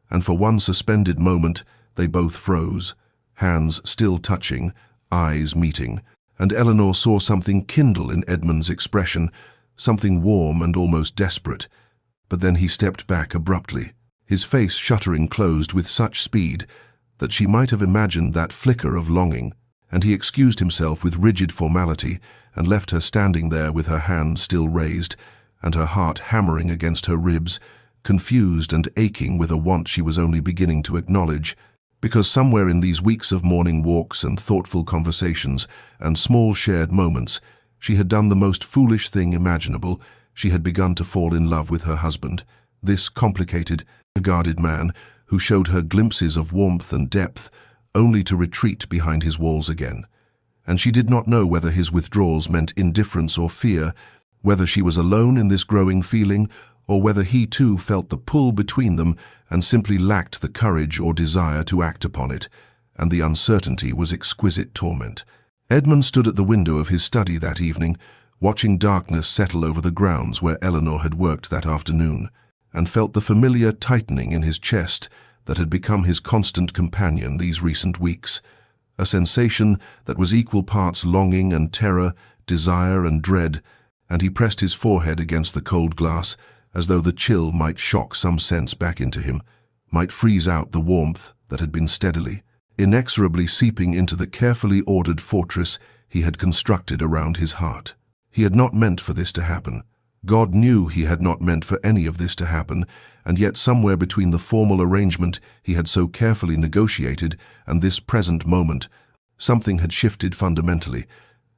And for one suspended moment they both froze, hands still touching, eyes meeting, and Eleanor saw something kindle in Edmund's expression, something warm and almost desperate. But then he stepped back abruptly, his face shuttering closed with such speed that she might have imagined that flicker of longing, and he excused himself with rigid formality and left her standing there with her hand still raised and her heart hammering against her ribs, confused and aching with a want she was only beginning to acknowledge, because somewhere in these weeks of morning walks and thoughtful conversations and small shared moments, she had done the most foolish thing imaginable. She had begun to fall in love with her husband, this complicated, guarded man who showed her glimpses of warmth and depth, only to retreat behind his walls again. And she did not know whether his withdrawals meant indifference or fear, whether she was alone in this growing feeling, or whether he too felt the pull between them and simply lacked the courage or desire to act upon it, and the uncertainty was exquisite torment. Edmund stood at the window of his study that evening, watching darkness settle over the grounds where Eleanor had worked that afternoon, and felt the familiar tightening in his chest that had become his constant companion these recent weeks, a sensation that was equal parts longing and terror, desire and dread, and he pressed his forehead against the cold glass as though the chill might shock some sense back into him, might freeze out the warmth that had been steadily, inexorably seeping into the carefully ordered fortress he had constructed around his heart. He had not meant for this to happen. God knew he had not meant for any of this to happen, and yet somewhere between the formal arrangement he had so carefully negotiated and this present moment, something had shifted fundamentally,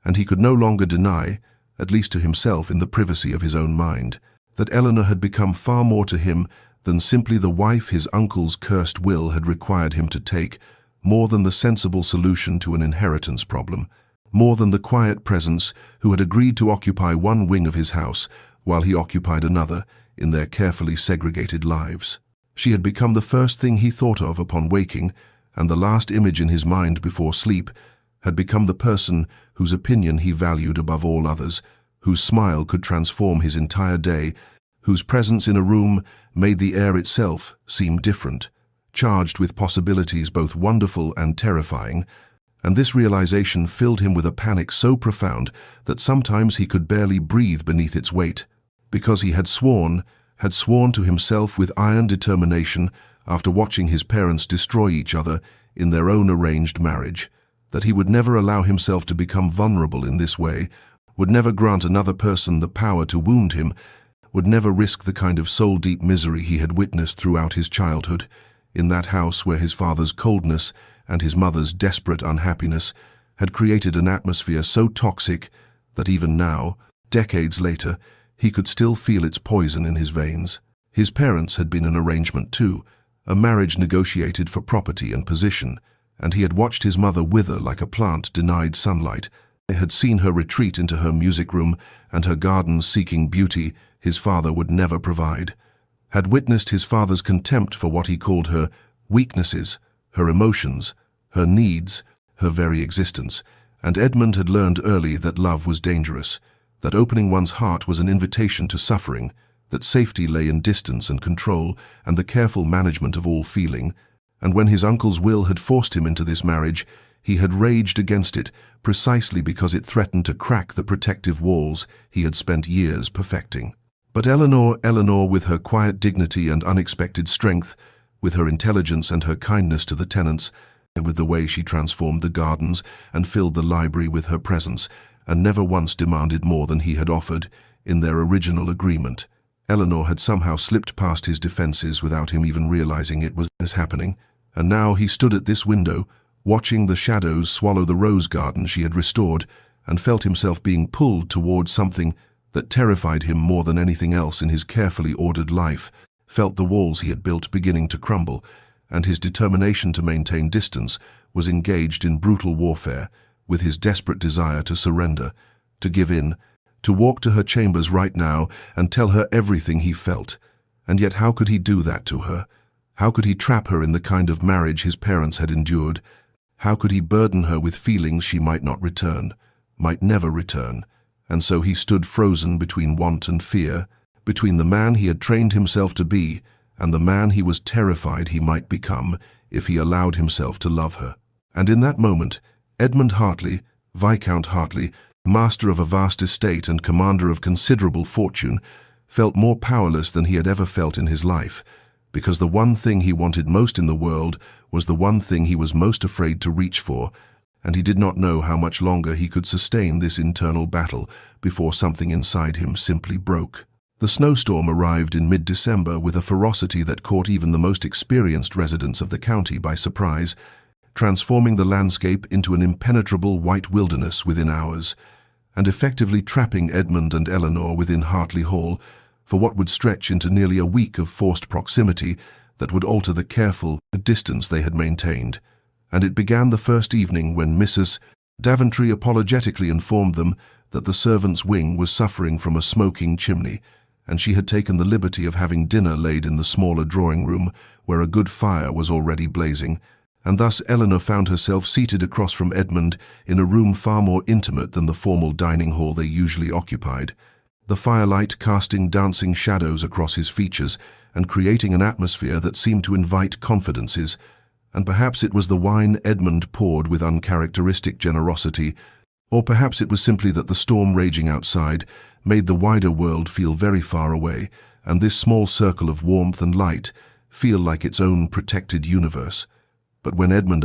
and he could no longer deny, at least to himself in the privacy of his own mind, that Eleanor had become far more to him than simply the wife his uncle's cursed will had required him to take, more than the sensible solution to an inheritance problem, more than the quiet presence who had agreed to occupy one wing of his house while he occupied another in their carefully segregated lives. She had become the first thing he thought of upon waking, and the last image in his mind before sleep, had become the person whose opinion he valued above all others, whose smile could transform his entire day, whose presence in a room made the air itself seem different, charged with possibilities both wonderful and terrifying, and this realization filled him with a panic so profound that sometimes he could barely breathe beneath its weight, because he had sworn to himself with iron determination after watching his parents destroy each other in their own arranged marriage, that he would never allow himself to become vulnerable in this way, would never grant another person the power to wound him, would never risk the kind of soul-deep misery he had witnessed throughout his childhood, in that house where his father's coldness and his mother's desperate unhappiness had created an atmosphere so toxic that even now, decades later, he could still feel its poison in his veins. His parents had been an arrangement too, a marriage negotiated for property and position, and he had watched his mother wither like a plant denied sunlight. He had seen her retreat into her music room and her gardens seeking beauty his father would never provide, had witnessed his father's contempt for what he called her weaknesses, her emotions, her needs, her very existence, and Edmund had learned early that love was dangerous, that opening one's heart was an invitation to suffering, that safety lay in distance and control and the careful management of all feeling, and when his uncle's will had forced him into this marriage, he had raged against it precisely because it threatened to crack the protective walls he had spent years perfecting. But Eleanor, with her quiet dignity and unexpected strength, with her intelligence and her kindness to the tenants, and with the way she transformed the gardens and filled the library with her presence, and never once demanded more than he had offered in their original agreement. Eleanor had somehow slipped past his defenses without him even realizing it was happening, and now he stood at this window, watching the shadows swallow the rose garden she had restored, and felt himself being pulled towards something that terrified him more than anything else in his carefully ordered life, felt the walls he had built beginning to crumble, and his determination to maintain distance was engaged in brutal warfare with his desperate desire to surrender, to give in, to walk to her chambers right now and tell her everything he felt. And yet how could he do that to her? How could he trap her in the kind of marriage his parents had endured? How could he burden her with feelings she might not return, might never return? And so he stood frozen between want and fear, between the man he had trained himself to be and the man he was terrified he might become if he allowed himself to love her. And in that moment, Edmund Hartley, Viscount Hartley, master of a vast estate and commander of considerable fortune, felt more powerless than he had ever felt in his life, because the one thing he wanted most in the world was the one thing he was most afraid to reach for, and he did not know how much longer he could sustain this internal battle before something inside him simply broke. The snowstorm arrived in mid-December with a ferocity that caught even the most experienced residents of the county by surprise, transforming the landscape into an impenetrable white wilderness within hours, and effectively trapping Edmund and Eleanor within Hartley Hall for what would stretch into nearly a week of forced proximity that would alter the careful distance they had maintained. And it began the first evening when Mrs. Daventry apologetically informed them that the servants' wing was suffering from a smoking chimney, and she had taken the liberty of having dinner laid in the smaller drawing-room where a good fire was already blazing, and thus Eleanor found herself seated across from Edmund in a room far more intimate than the formal dining hall they usually occupied, the firelight casting dancing shadows across his features and creating an atmosphere that seemed to invite confidences. And perhaps it was the wine Edmund poured with uncharacteristic generosity, or perhaps it was simply that the storm raging outside made the wider world feel very far away, and this small circle of warmth and light feel like its own protected universe. But when Edmund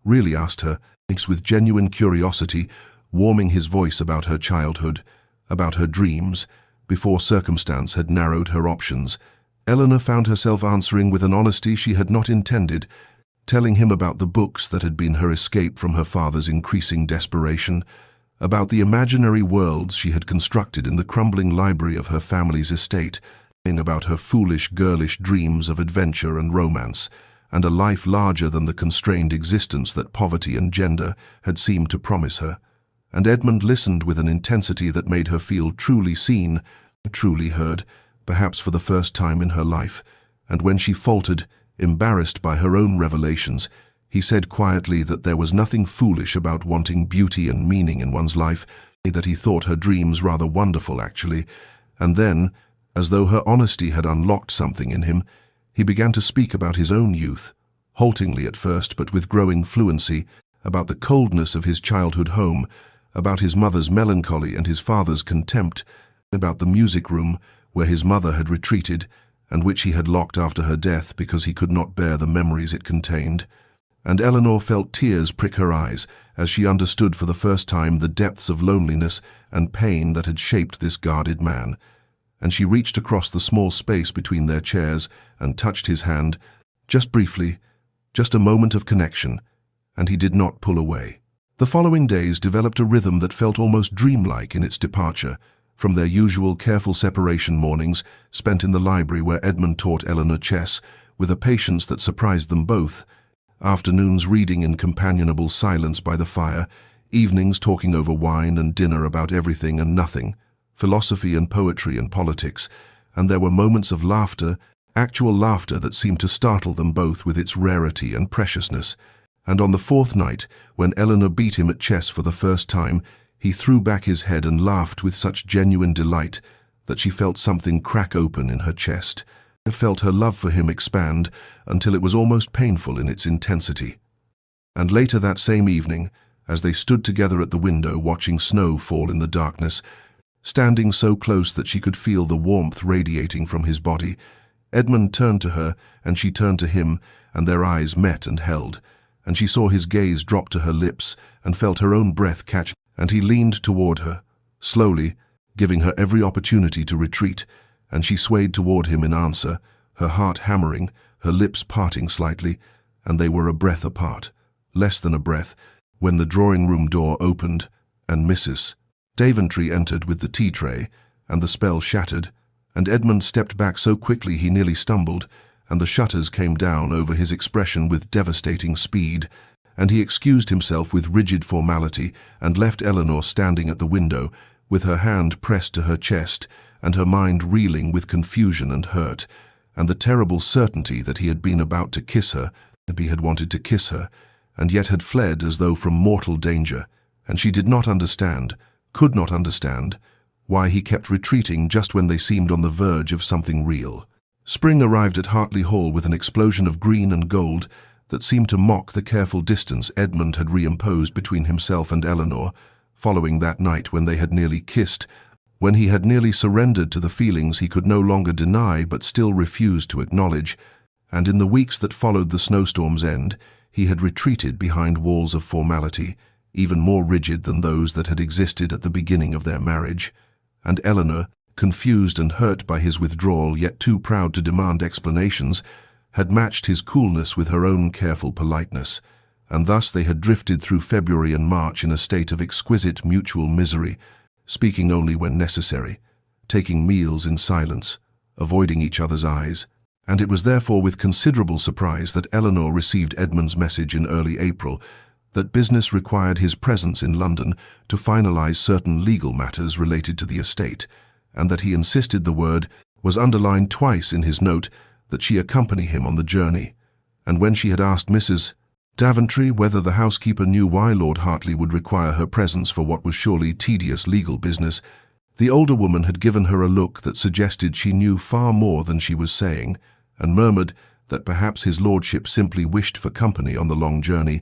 really asked her, with genuine curiosity, warming his voice about her childhood, about her dreams, before circumstance had narrowed her options, Eleanor found herself answering with an honesty she had not intended, telling him about the books that had been her escape from her father's increasing desperation, about the imaginary worlds she had constructed in the crumbling library of her family's estate, about her foolish, girlish dreams of adventure and romance, and a life larger than the constrained existence that poverty and gender had seemed to promise her. And Edmund listened with an intensity that made her feel truly seen, truly heard, perhaps for the first time in her life. And when she faltered, embarrassed by her own revelations, he said quietly that there was nothing foolish about wanting beauty and meaning in one's life, that he thought her dreams rather wonderful, actually. And then, as though her honesty had unlocked something in him, he began to speak about his own youth, haltingly at first but with growing fluency, about the coldness of his childhood home, about his mother's melancholy and his father's contempt, about the music room where his mother had retreated and which he had locked after her death because he could not bear the memories it contained. And Eleanor felt tears prick her eyes as she understood for the first time the depths of loneliness and pain that had shaped this guarded man. And she reached across the small space between their chairs and touched his hand, just briefly, just a moment of connection, and he did not pull away. The following days developed a rhythm that felt almost dreamlike in its departure, from their usual careful separation mornings spent in the library where Edmund taught Eleanor chess, with a patience that surprised them both, afternoons reading in companionable silence by the fire, evenings talking over wine and dinner about everything and nothing, philosophy and poetry and politics, and there were moments of laughter, actual laughter that seemed to startle them both with its rarity and preciousness. And on the fourth night, when Eleanor beat him at chess for the first time, he threw back his head and laughed with such genuine delight that she felt something crack open in her chest, felt her love for him expand until it was almost painful in its intensity. And later that same evening, as they stood together at the window watching snow fall in the darkness, standing so close that she could feel the warmth radiating from his body, Edmund turned to her and she turned to him, and their eyes met and held, and she saw his gaze drop to her lips and felt her own breath catch, and he leaned toward her, slowly, giving her every opportunity to retreat, and she swayed toward him in answer, her heart hammering, her lips parting slightly, and they were a breath apart, less than a breath, when the drawing-room door opened, and Mrs. Daventry entered with the tea tray, and the spell shattered, and Edmund stepped back so quickly he nearly stumbled, and the shutters came down over his expression with devastating speed, and he excused himself with rigid formality and left Eleanor standing at the window, with her hand pressed to her chest, and her mind reeling with confusion and hurt, and the terrible certainty that he had been about to kiss her, and he had wanted to kiss her, and yet had fled as though from mortal danger, and she did not understand, could not understand, why he kept retreating just when they seemed on the verge of something real. Spring arrived at Hartley Hall with an explosion of green and gold that seemed to mock the careful distance Edmund had reimposed between himself and Eleanor, following that night when they had nearly kissed, when he had nearly surrendered to the feelings he could no longer deny but still refused to acknowledge, and in the weeks that followed the snowstorm's end, he had retreated behind walls of formality, even more rigid than those that had existed at the beginning of their marriage. And Eleanor, confused and hurt by his withdrawal yet too proud to demand explanations, had matched his coolness with her own careful politeness, and thus they had drifted through February and March in a state of exquisite mutual misery, speaking only when necessary, taking meals in silence, avoiding each other's eyes, and it was therefore with considerable surprise that Eleanor received Edmund's message in early April that business required his presence in London to finalize certain legal matters related to the estate, and that he insisted the word was underlined twice in his note that she accompany him on the journey. And when she had asked Mrs. Daventry whether the housekeeper knew why Lord Hartley would require her presence for what was surely tedious legal business, the older woman had given her a look that suggested she knew far more than she was saying, and murmured that perhaps his lordship simply wished for company on the long journey,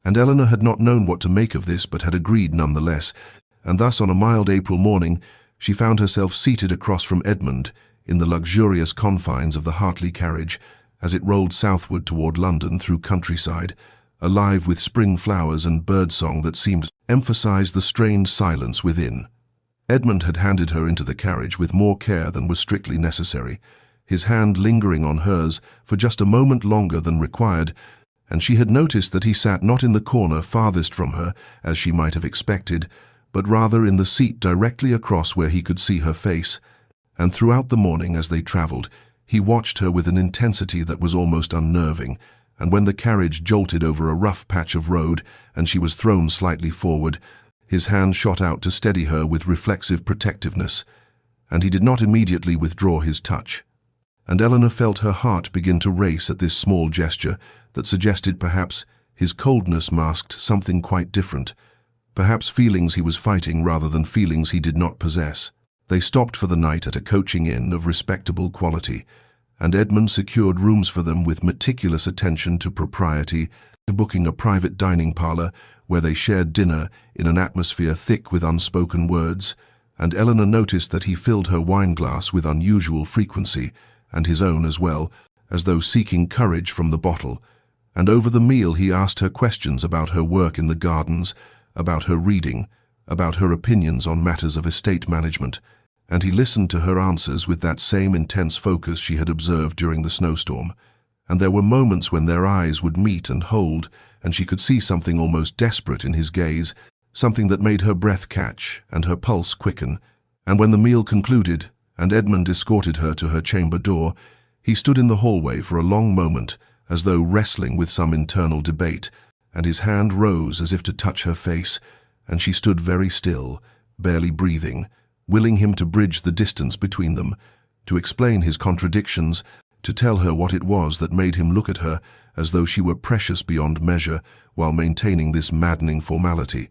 and Eleanor had not known what to make of this but had agreed nonetheless, and thus on a mild April morning she found herself seated across from Edmund in the luxurious confines of the Hartley carriage as it rolled southward toward London through countryside, alive with spring flowers and birdsong that seemed to emphasize the strained silence within. Edmund had handed her into the carriage with more care than was strictly necessary, his hand lingering on hers for just a moment longer than required, and she had noticed that he sat not in the corner farthest from her, as she might have expected, but rather in the seat directly across where he could see her face, And throughout the morning as they traveled, he watched her with an intensity that was almost unnerving, and when the carriage jolted over a rough patch of road and she was thrown slightly forward, his hand shot out to steady her with reflexive protectiveness, and he did not immediately withdraw his touch. And Eleanor felt her heart begin to race at this small gesture that suggested perhaps his coldness masked something quite different, perhaps feelings he was fighting rather than feelings he did not possess. They stopped for the night at a coaching inn of respectable quality, and Edmund secured rooms for them with meticulous attention to propriety, booking a private dining parlour where they shared dinner in an atmosphere thick with unspoken words, and Eleanor noticed that he filled her wine-glass with unusual frequency, and his own as well, as though seeking courage from the bottle. And over the meal he asked her questions about her work in the gardens, about her reading, about her opinions on matters of estate management, and he listened to her answers with that same intense focus she had observed during the snowstorm. And there were moments when their eyes would meet and hold, and she could see something almost desperate in his gaze, something that made her breath catch and her pulse quicken. And when the meal concluded, and Edmund escorted her to her chamber door, he stood in the hallway for a long moment, as though wrestling with some internal debate, and his hand rose as if to touch her face, and she stood very still, barely breathing, willing him to bridge the distance between them, to explain his contradictions, to tell her what it was that made him look at her as though she were precious beyond measure while maintaining this maddening formality.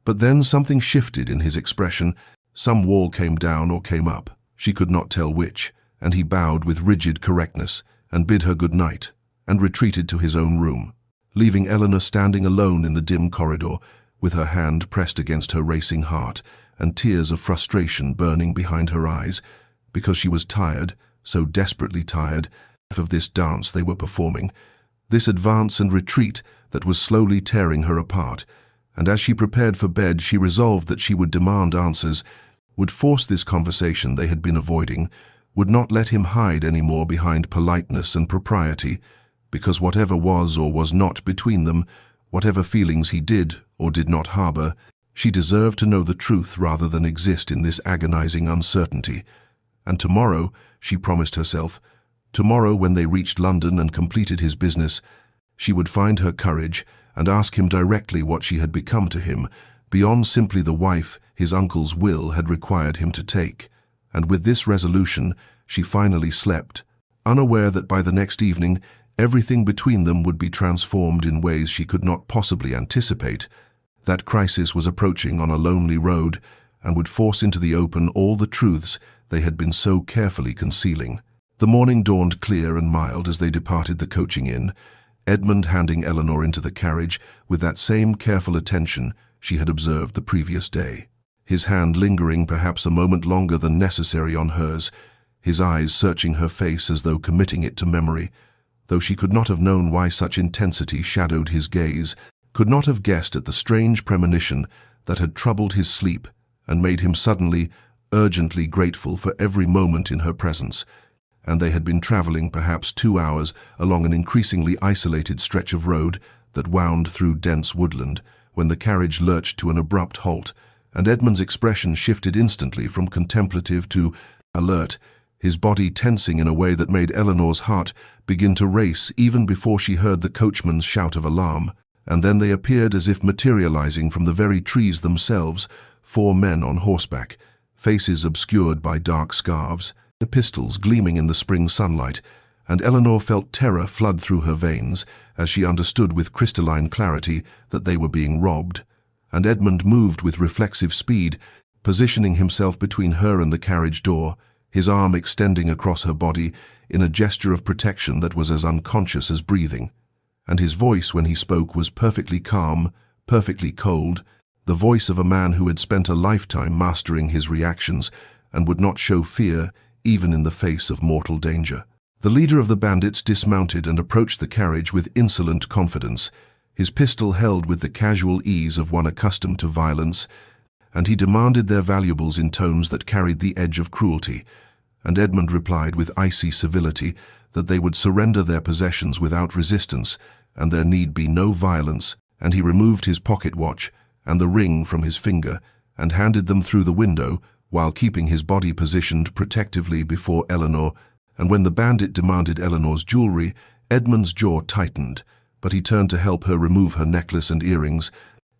But then something shifted in his expression. Some wall came down or came up, she could not tell which, and he bowed with rigid correctness and bid her good night, and retreated to his own room, leaving Eleanor standing alone in the dim corridor, with her hand pressed against her racing heart and tears of frustration burning behind her eyes, because she was tired, so desperately tired, of this dance they were performing, this advance and retreat that was slowly tearing her apart. And as she prepared for bed, she resolved that she would demand answers, would force this conversation they had been avoiding, would not let him hide any more behind politeness and propriety, because whatever was or was not between them, whatever feelings he did or did not harbor, she deserved to know the truth rather than exist in this agonizing uncertainty. And tomorrow, she promised herself, tomorrow when they reached London and completed his business, she would find her courage and ask him directly what she had become to him, beyond simply the wife his uncle's will had required him to take. And with this resolution, she finally slept, unaware that by the next evening, everything between them would be transformed in ways she could not possibly anticipate. That crisis was approaching on a lonely road and would force into the open all the truths they had been so carefully concealing. The morning dawned clear and mild as they departed the coaching inn, Edmund handing Eleanor into the carriage with that same careful attention she had observed the previous day, his hand lingering perhaps a moment longer than necessary on hers, his eyes searching her face as though committing it to memory, though she could not have known why such intensity shadowed his gaze, could not have guessed at the strange premonition that had troubled his sleep and made him suddenly, urgently grateful for every moment in her presence. And they had been traveling perhaps 2 hours along an increasingly isolated stretch of road that wound through dense woodland, when the carriage lurched to an abrupt halt, and Edmund's expression shifted instantly from contemplative to alert, his body tensing in a way that made Eleanor's heart begin to race even before she heard the coachman's shout of alarm. And then they appeared as if materializing from the very trees themselves, 4 men on horseback, faces obscured by dark scarves, the pistols gleaming in the spring sunlight, and Eleanor felt terror flood through her veins as she understood with crystalline clarity that they were being robbed. And Edmund moved with reflexive speed, positioning himself between her and the carriage door, his arm extending across her body in a gesture of protection that was as unconscious as breathing. And his voice when he spoke was perfectly calm, perfectly cold, the voice of a man who had spent a lifetime mastering his reactions and would not show fear even in the face of mortal danger. The leader of the bandits dismounted and approached the carriage with insolent confidence, his pistol held with the casual ease of one accustomed to violence, and he demanded their valuables in tones that carried the edge of cruelty, and Edmund replied with icy civility that they would surrender their possessions without resistance, and there need be no violence, and he removed his pocket watch and the ring from his finger and handed them through the window while keeping his body positioned protectively before Eleanor, and when the bandit demanded Eleanor's jewelry, Edmund's jaw tightened, but he turned to help her remove her necklace and earrings,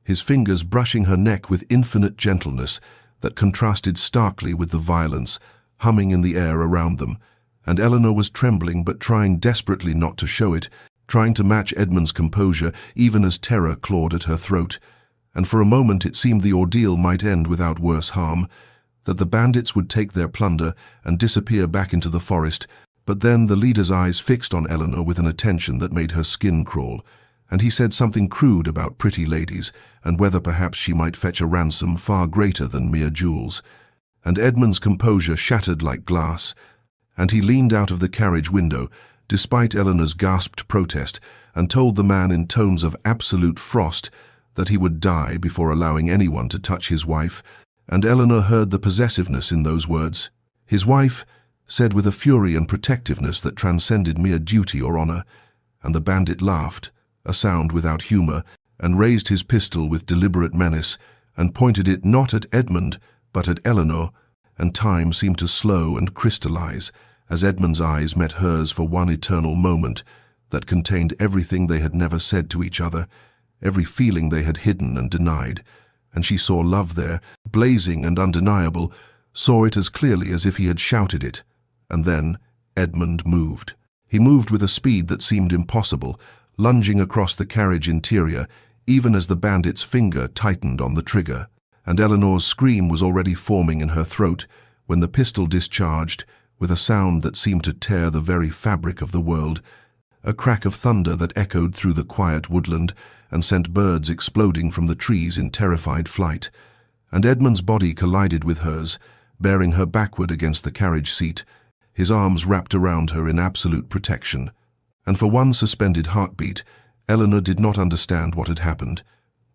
his fingers brushing her neck with infinite gentleness that contrasted starkly with the violence humming in the air around them. And Eleanor was trembling but trying desperately not to show it, trying to match Edmund's composure even as terror clawed at her throat. And for a moment it seemed the ordeal might end without worse harm, that the bandits would take their plunder and disappear back into the forest, but then the leader's eyes fixed on Eleanor with an attention that made her skin crawl, and he said something crude about pretty ladies and whether perhaps she might fetch a ransom far greater than mere jewels. And Edmund's composure shattered like glass, and he leaned out of the carriage window, despite Eleanor's gasped protest, and told the man in tones of absolute frost that he would die before allowing anyone to touch his wife, and Eleanor heard the possessiveness in those words. His wife, said with a fury and protectiveness that transcended mere duty or honor, and the bandit laughed, a sound without humor, and raised his pistol with deliberate menace, and pointed it not at Edmund, but at Eleanor, and time seemed to slow and crystallize as Edmund's eyes met hers for one eternal moment that contained everything they had never said to each other, every feeling they had hidden and denied, and she saw love there, blazing and undeniable, saw it as clearly as if he had shouted it. And then Edmund moved. He moved with a speed that seemed impossible, lunging across the carriage interior, even as the bandit's finger tightened on the trigger. And Eleanor's scream was already forming in her throat when the pistol discharged, with a sound that seemed to tear the very fabric of the world, a crack of thunder that echoed through the quiet woodland and sent birds exploding from the trees in terrified flight. And Edmund's body collided with hers, bearing her backward against the carriage seat, his arms wrapped around her in absolute protection. And for one suspended heartbeat, Eleanor did not understand what had happened,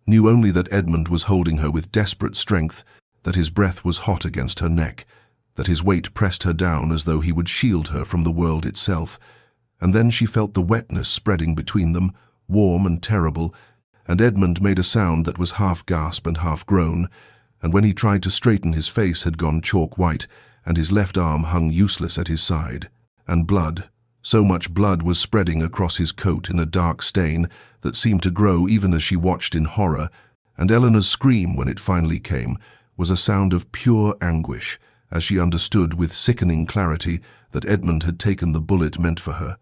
knew only that Edmund was holding her with desperate strength, that his breath was hot against her neck, that his weight pressed her down as though he would shield her from the world itself. And then she felt the wetness spreading between them, warm and terrible, and Edmund made a sound that was half gasp and half groan, and when he tried to straighten his face had gone chalk white, and his left arm hung useless at his side. And blood, so much blood was spreading across his coat in a dark stain that seemed to grow even as she watched in horror, and Eleanor's scream, when it finally came, was a sound of pure anguish, as she understood with sickening clarity that Edmund had taken the bullet meant for her,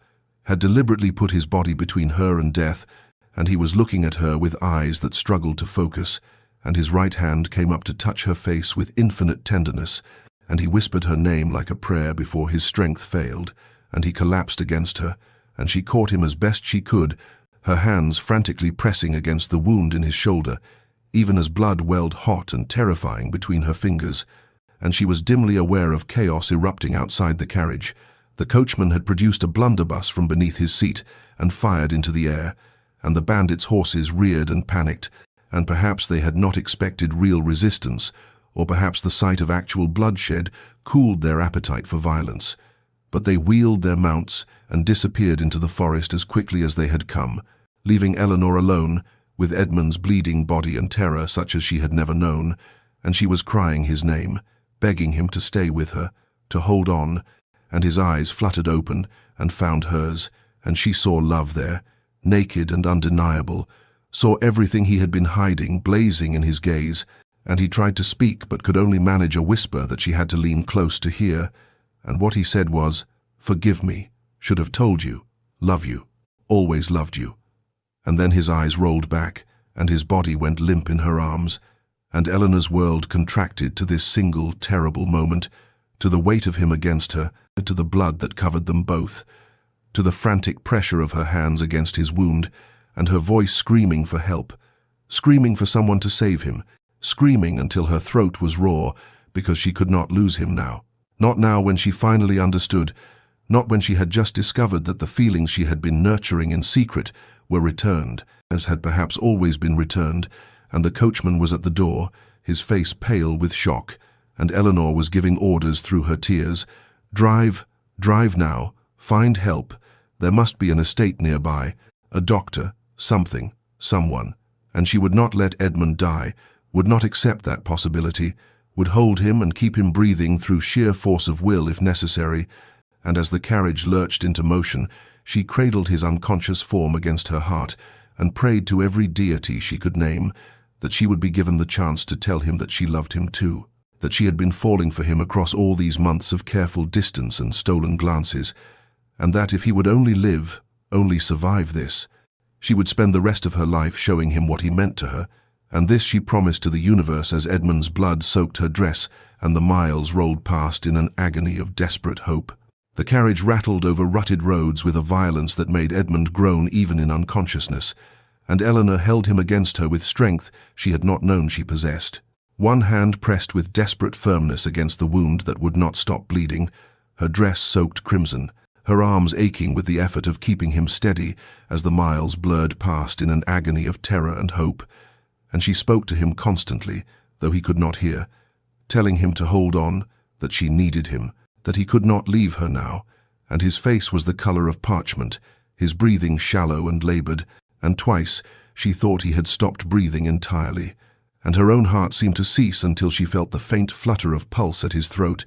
had deliberately put his body between her and death, and he was looking at her with eyes that struggled to focus, and his right hand came up to touch her face with infinite tenderness, and he whispered her name like a prayer before his strength failed, and he collapsed against her, and she caught him as best she could, her hands frantically pressing against the wound in his shoulder, even as blood welled hot and terrifying between her fingers, and she was dimly aware of chaos erupting outside the carriage. The coachman had produced a blunderbuss from beneath his seat and fired into the air, and the bandits' horses reared and panicked, and perhaps they had not expected real resistance, or perhaps the sight of actual bloodshed cooled their appetite for violence. But they wheeled their mounts and disappeared into the forest as quickly as they had come, leaving Eleanor alone, with Edmund's bleeding body and terror such as she had never known, and she was crying his name, begging him to stay with her, to hold on, and his eyes fluttered open and found hers, and she saw love there, naked and undeniable, saw everything he had been hiding blazing in his gaze, and he tried to speak but could only manage a whisper that she had to lean close to hear, and what he said was, "Forgive me, should have told you, love you, always loved you." And then his eyes rolled back, and his body went limp in her arms, and Eleanor's world contracted to this single terrible moment, to the weight of him against her, to the blood that covered them both, to the frantic pressure of her hands against his wound, and her voice screaming for help, screaming for someone to save him, screaming until her throat was raw because she could not lose him now. Not now when she finally understood, not when she had just discovered that the feelings she had been nurturing in secret were returned, as had perhaps always been returned, and the coachman was at the door, his face pale with shock, and Eleanor was giving orders through her tears. "Drive, drive now, find help. There must be an estate nearby, a doctor, something, someone." And she would not let Edmund die, would not accept that possibility, would hold him and keep him breathing through sheer force of will if necessary, and as the carriage lurched into motion, she cradled his unconscious form against her heart and prayed to every deity she could name that she would be given the chance to tell him that she loved him too, that she had been falling for him across all these months of careful distance and stolen glances, and that if he would only live, only survive this, she would spend the rest of her life showing him what he meant to her, and this she promised to the universe as Edmund's blood soaked her dress and the miles rolled past in an agony of desperate hope. The carriage rattled over rutted roads with a violence that made Edmund groan even in unconsciousness, and Eleanor held him against her with strength she had not known she possessed. One hand pressed with desperate firmness against the wound that would not stop bleeding, her dress soaked crimson, her arms aching with the effort of keeping him steady as the miles blurred past in an agony of terror and hope, and she spoke to him constantly, though he could not hear, telling him to hold on, that she needed him, that he could not leave her now, and his face was the color of parchment, his breathing shallow and labored, and twice she thought he had stopped breathing entirely, and her own heart seemed to cease until she felt the faint flutter of pulse at his throat,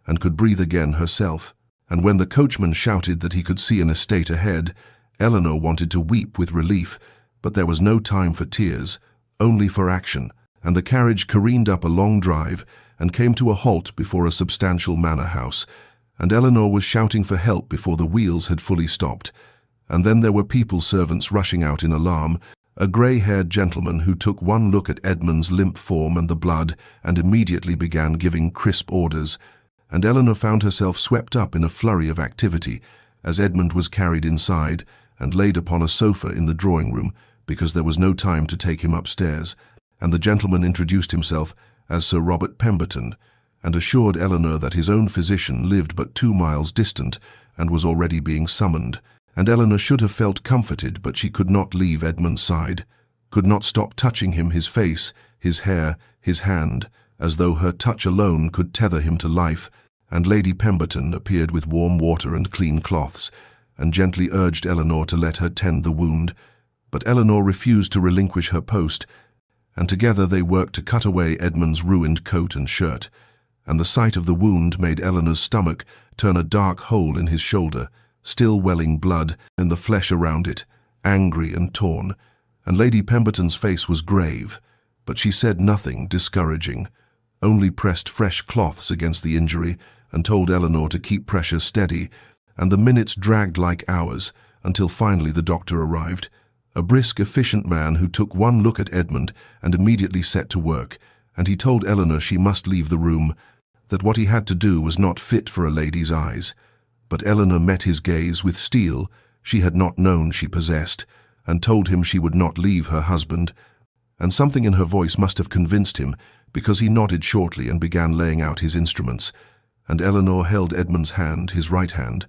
and could breathe again herself. And when the coachman shouted that he could see an estate ahead, Eleanor wanted to weep with relief, but there was no time for tears, only for action, and the carriage careened up a long drive and came to a halt before a substantial manor house, and Eleanor was shouting for help before the wheels had fully stopped. And then there were people's servants rushing out in alarm, a grey-haired gentleman who took one look at Edmund's limp form and the blood and immediately began giving crisp orders, and Eleanor found herself swept up in a flurry of activity as Edmund was carried inside and laid upon a sofa in the drawing-room because there was no time to take him upstairs, and the gentleman introduced himself as Sir Robert Pemberton, and assured Eleanor that his own physician lived but 2 miles distant and was already being summoned, and Eleanor should have felt comforted, but she could not leave Edmund's side, could not stop touching him, his face, his hair, his hand, as though her touch alone could tether him to life, and Lady Pemberton appeared with warm water and clean cloths, and gently urged Eleanor to let her tend the wound, but Eleanor refused to relinquish her post, and together they worked to cut away Edmund's ruined coat and shirt, and the sight of the wound made Eleanor's stomach turn a dark hole in his shoulder, still welling blood and the flesh around it, angry and torn, and Lady Pemberton's face was grave, but she said nothing discouraging, only pressed fresh cloths against the injury and told Eleanor to keep pressure steady, and the minutes dragged like hours until finally the doctor arrived, a brisk, efficient man who took one look at Edmund and immediately set to work, and he told Eleanor she must leave the room, that what he had to do was not fit for a lady's eyes. But Eleanor met his gaze with steel she had not known she possessed, and told him she would not leave her husband, and something in her voice must have convinced him, because he nodded shortly and began laying out his instruments, and Eleanor held Edmund's hand, his right hand,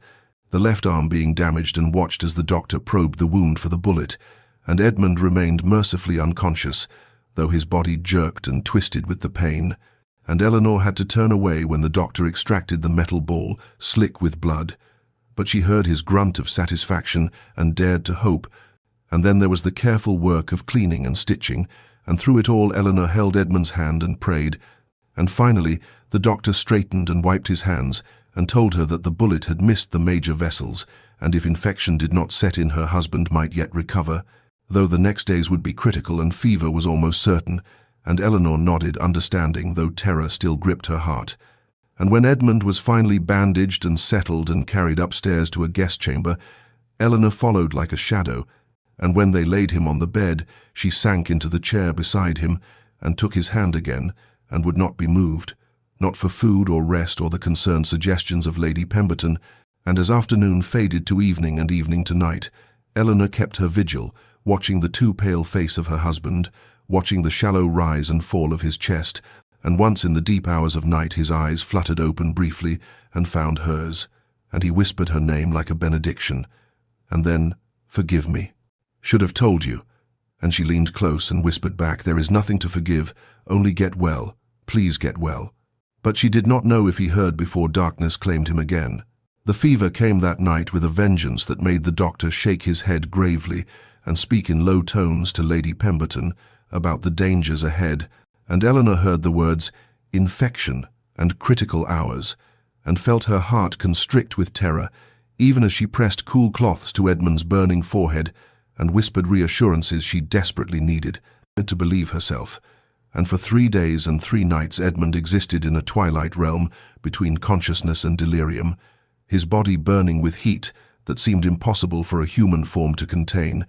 the left arm being damaged, and watched as the doctor probed the wound for the bullet, and Edmund remained mercifully unconscious, though his body jerked and twisted with the pain, and Eleanor had to turn away when the doctor extracted the metal ball, slick with blood, but she heard his grunt of satisfaction and dared to hope, and then there was the careful work of cleaning and stitching, and through it all Eleanor held Edmund's hand and prayed, and finally the doctor straightened and wiped his hands, and told her that the bullet had missed the major vessels, and if infection did not set in, her husband might yet recover, though the next days would be critical and fever was almost certain, and Eleanor nodded, understanding, though terror still gripped her heart. And when Edmund was finally bandaged and settled and carried upstairs to a guest chamber, Eleanor followed like a shadow, and when they laid him on the bed, she sank into the chair beside him and took his hand again, and would not be moved, not for food or rest or the concerned suggestions of Lady Pemberton, and as afternoon faded to evening and evening to night, Eleanor kept her vigil, watching the too pale face of her husband, watching the shallow rise and fall of his chest, and once in the deep hours of night his eyes fluttered open briefly and found hers, and he whispered her name like a benediction, and then, "Forgive me. Should have told you." And she leaned close and whispered back, "There is nothing to forgive, only get well, please get well." But she did not know if he heard before darkness claimed him again. The fever came that night with a vengeance that made the doctor shake his head gravely and speak in low tones to Lady Pemberton about the dangers ahead, and Eleanor heard the words, infection, and critical hours, and felt her heart constrict with terror, even as she pressed cool cloths to Edmund's burning forehead and whispered reassurances she desperately needed to believe herself. And for 3 days and 3 nights Edmund existed in a twilight realm between consciousness and delirium, his body burning with heat that seemed impossible for a human form to contain.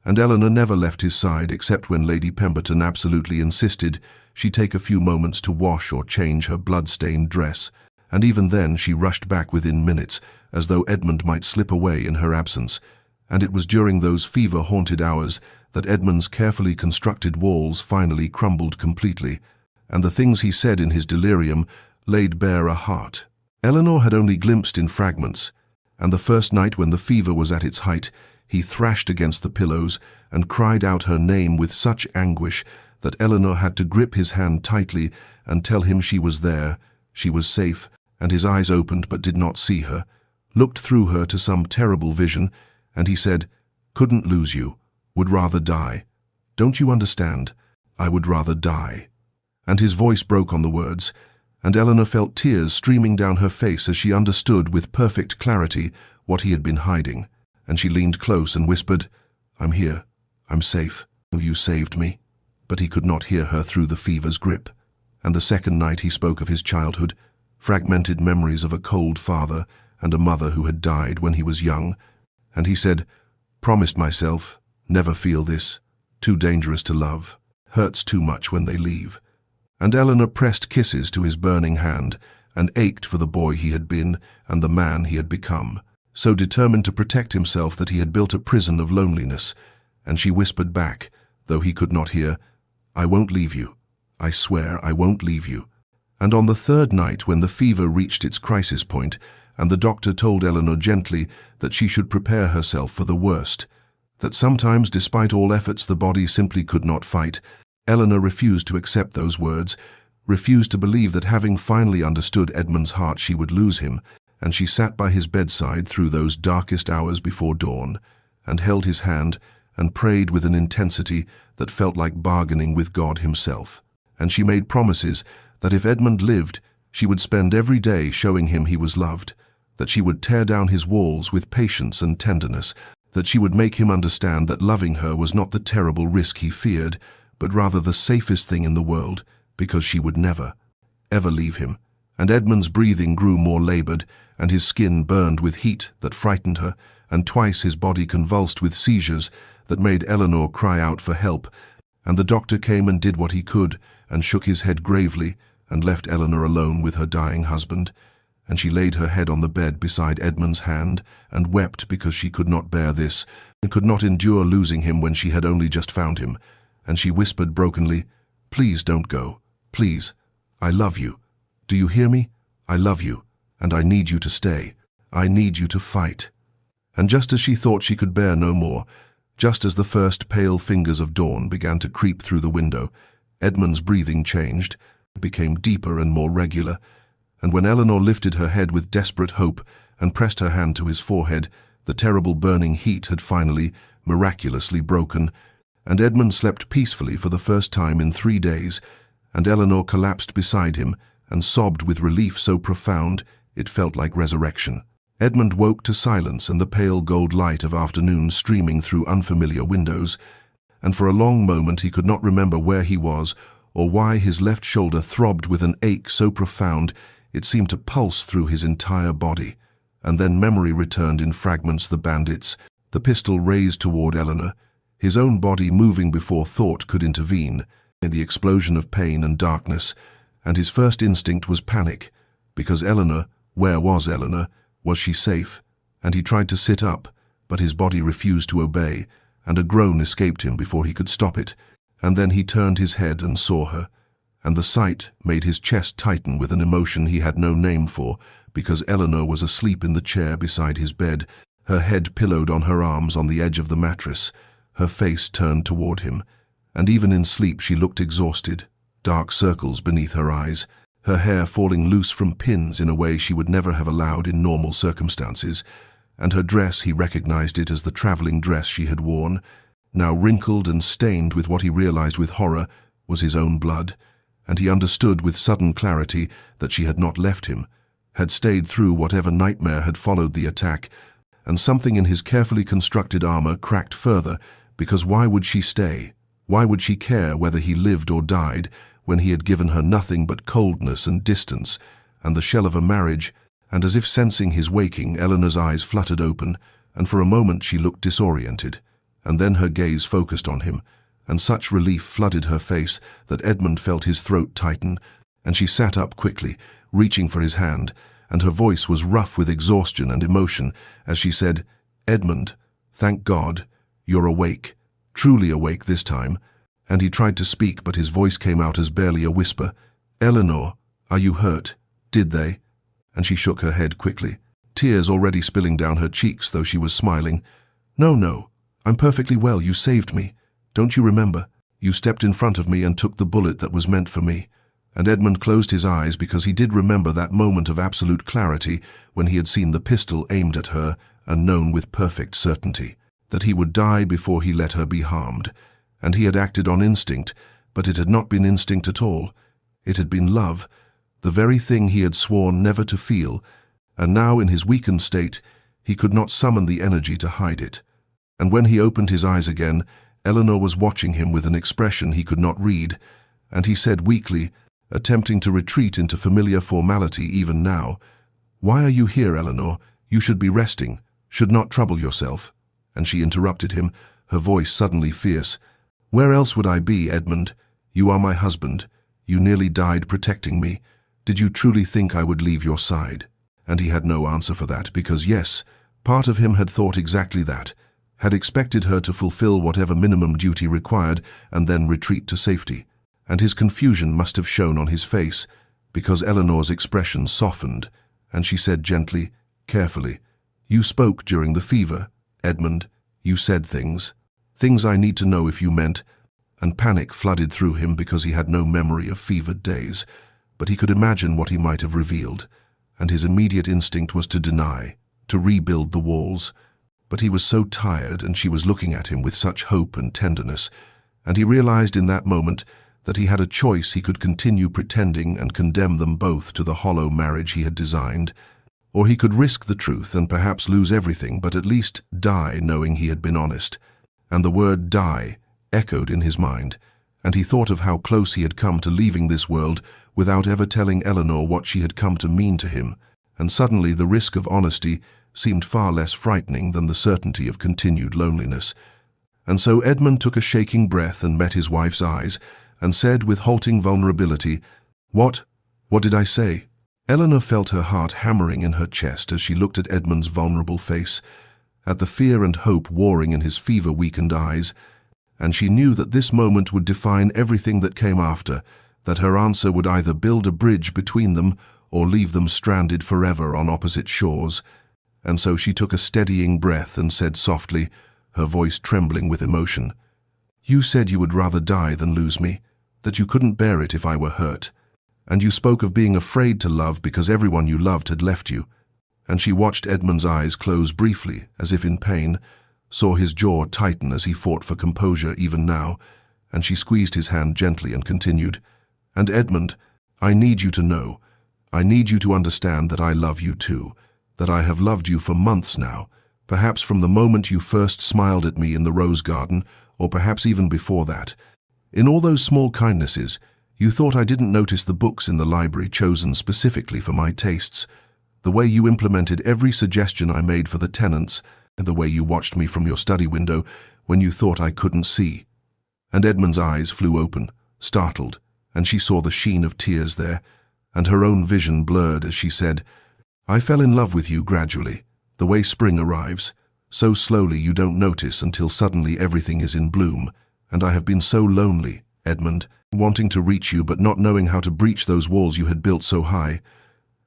And Eleanor never left his side except when Lady Pemberton absolutely insisted she take a few moments to wash or change her blood-stained dress, and even then she rushed back within minutes, as though Edmund might slip away in her absence. And it was during those fever-haunted hours that Edmund's carefully constructed walls finally crumbled completely, and the things he said in his delirium laid bare a heart Eleanor had only glimpsed in fragments. And the first night when the fever was at its height, he thrashed against the pillows and cried out her name with such anguish that Eleanor had to grip his hand tightly and tell him she was there, she was safe, and his eyes opened but did not see her, looked through her to some terrible vision, and he said, "Couldn't lose you, would rather die. Don't you understand? I would rather die." And his voice broke on the words, and Eleanor felt tears streaming down her face as she understood with perfect clarity what he had been hiding, and she leaned close and whispered, "I'm here, I'm safe, you saved me." But he could not hear her through the fever's grip. And the second night he spoke of his childhood, fragmented memories of a cold father and a mother who had died when he was young, and he said, "Promised myself, never feel this, too dangerous to love, hurts too much when they leave." And Eleanor pressed kisses to his burning hand and ached for the boy he had been and the man he had become, so determined to protect himself that he had built a prison of loneliness. And she whispered back, though he could not hear, "I won't leave you. I swear I won't leave you." And on the third night, when the fever reached its crisis point, and the doctor told Eleanor gently that she should prepare herself for the worst, that sometimes, despite all efforts, the body simply could not fight, Eleanor refused to accept those words, refused to believe that having finally understood Edmund's heart she would lose him, and she sat by his bedside through those darkest hours before dawn, and held his hand and prayed with an intensity that felt like bargaining with God himself. And she made promises that if Edmund lived, she would spend every day showing him he was loved, that she would tear down his walls with patience and tenderness, that she would make him understand that loving her was not the terrible risk he feared, but rather the safest thing in the world, because she would never, ever leave him. And Edmund's breathing grew more labored, and his skin burned with heat that frightened her, and twice his body convulsed with seizures that made Eleanor cry out for help. And the doctor came and did what he could, and shook his head gravely, and left Eleanor alone with her dying husband. And she laid her head on the bed beside Edmund's hand, and wept because she could not bear this, and could not endure losing him when she had only just found him. And she whispered brokenly, "Please don't go. Please. I love you. Do you hear me? I love you, and I need you to stay. I need you to fight." And just as she thought she could bear no more, just as the first pale fingers of dawn began to creep through the window, Edmund's breathing changed, became deeper and more regular, and when Eleanor lifted her head with desperate hope and pressed her hand to his forehead, the terrible burning heat had finally, miraculously broken, and Edmund slept peacefully for the first time in 3 days, and Eleanor collapsed beside him and sobbed with relief so profound it felt like resurrection. Edmund woke to silence and the pale gold light of afternoon streaming through unfamiliar windows, and for a long moment he could not remember where he was or why his left shoulder throbbed with an ache so profound it seemed to pulse through his entire body. And then memory returned in fragments: the bandits, the pistol raised toward Eleanor, his own body moving before thought could intervene, in the explosion of pain and darkness, and his first instinct was panic, because Eleanor, where was Eleanor? Was she safe? And he tried to sit up, but his body refused to obey, and a groan escaped him before he could stop it, and then he turned his head and saw her, and the sight made his chest tighten with an emotion he had no name for, because Eleanor was asleep in the chair beside his bed, her head pillowed on her arms on the edge of the mattress, her face turned toward him, and even in sleep she looked exhausted, dark circles beneath her eyes, her hair falling loose from pins in a way she would never have allowed in normal circumstances, and her dress, he recognized it as the traveling dress she had worn, now wrinkled and stained with what he realized with horror was his own blood, and he understood with sudden clarity that she had not left him, had stayed through whatever nightmare had followed the attack, and something in his carefully constructed armor cracked further, because why would she stay? Why would she care whether he lived or died when he had given her nothing but coldness and distance and the shell of a marriage? And as if sensing his waking, Eleanor's eyes fluttered open, and for a moment she looked disoriented, and then her gaze focused on him, and such relief flooded her face that Edmund felt his throat tighten, and she sat up quickly, reaching for his hand, and her voice was rough with exhaustion and emotion as she said, "Edmund, thank God, you're awake, truly awake this time." And he tried to speak, but his voice came out as barely a whisper. "Eleanor, are you hurt? Did they?" And she shook her head quickly, tears already spilling down her cheeks, though she was smiling. No, I'm perfectly well. You saved me. Don't you remember? You stepped in front of me and took the bullet that was meant for me." And Edmund closed his eyes because he did remember that moment of absolute clarity when he had seen the pistol aimed at her and known with perfect certainty that he would die before he let her be harmed. And he had acted on instinct, but it had not been instinct at all. It had been love, the very thing he had sworn never to feel, and now in his weakened state he could not summon the energy to hide it. And when he opened his eyes again, Eleanor was watching him with an expression he could not read, and he said weakly, attempting to retreat into familiar formality even now, "Why are you here, Eleanor? You should be resting, should not trouble yourself." And she interrupted him, her voice suddenly fierce. "Where else would I be, Edmund? You are my husband. You nearly died protecting me. Did you truly think I would leave your side?" And he had no answer for that, because yes, part of him had thought exactly that, had expected her to fulfill whatever minimum duty required and then retreat to safety. And his confusion must have shown on his face, because Eleanor's expression softened, and she said gently, carefully, "You spoke during the fever, Edmund. You said things I need to know if you meant." And panic flooded through him because he had no memory of fevered days, but he could imagine what he might have revealed, and his immediate instinct was to deny, to rebuild the walls. But he was so tired, and she was looking at him with such hope and tenderness, and he realized in that moment that he had a choice. He could continue pretending and condemn them both to the hollow marriage he had designed, or he could risk the truth and perhaps lose everything, but at least die knowing he had been honest. And the word die echoed in his mind, and he thought of how close he had come to leaving this world without ever telling Eleanor what she had come to mean to him, and suddenly the risk of honesty seemed far less frightening than the certainty of continued loneliness. And so Edmund took a shaking breath and met his wife's eyes, and said with halting vulnerability, What did I say?" Eleanor felt her heart hammering in her chest as she looked at Edmund's vulnerable face, at the fear and hope warring in his fever-weakened eyes, and she knew that this moment would define everything that came after, that her answer would either build a bridge between them or leave them stranded forever on opposite shores. And so she took a steadying breath and said softly, her voice trembling with emotion, "You said you would rather die than lose me, that you couldn't bear it if I were hurt. And you spoke of being afraid to love because everyone you loved had left you." And she watched Edmund's eyes close briefly, as if in pain, saw his jaw tighten as he fought for composure even now, and she squeezed his hand gently and continued, "And Edmund, I need you to know, I need you to understand that I love you too, that I have loved you for months now, perhaps from the moment you first smiled at me in the rose garden, or perhaps even before that. In all those small kindnesses, you thought I didn't notice the books in the library chosen specifically for my tastes, the way you implemented every suggestion I made for the tenants, and the way you watched me from your study window when you thought I couldn't see." And Edmund's eyes flew open, startled, and she saw the sheen of tears there, and her own vision blurred as she said, "I fell in love with you gradually, the way spring arrives, so slowly you don't notice until suddenly everything is in bloom, and I have been so lonely, Edmund, wanting to reach you but not knowing how to breach those walls you had built so high."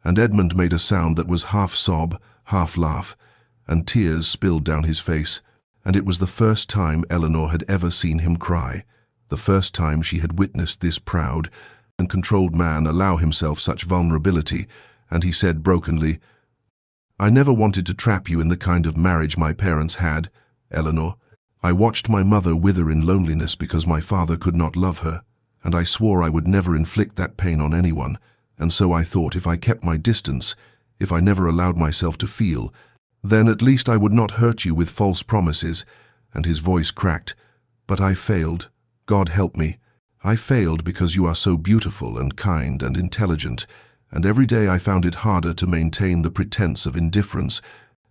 And Edmund made a sound that was half sob, half laugh, and tears spilled down his face, and it was the first time Eleanor had ever seen him cry, the first time she had witnessed this proud and controlled man allow himself such vulnerability, and he said brokenly, "I never wanted to trap you in the kind of marriage my parents had, Eleanor. I watched my mother wither in loneliness because my father could not love her. and I swore I would never inflict that pain on anyone, and so I thought if I kept my distance, if I never allowed myself to feel, then at least I would not hurt you with false promises." And his voice cracked. "But I failed. God help me. I failed because you are so beautiful and kind and intelligent, and every day I found it harder to maintain the pretense of indifference,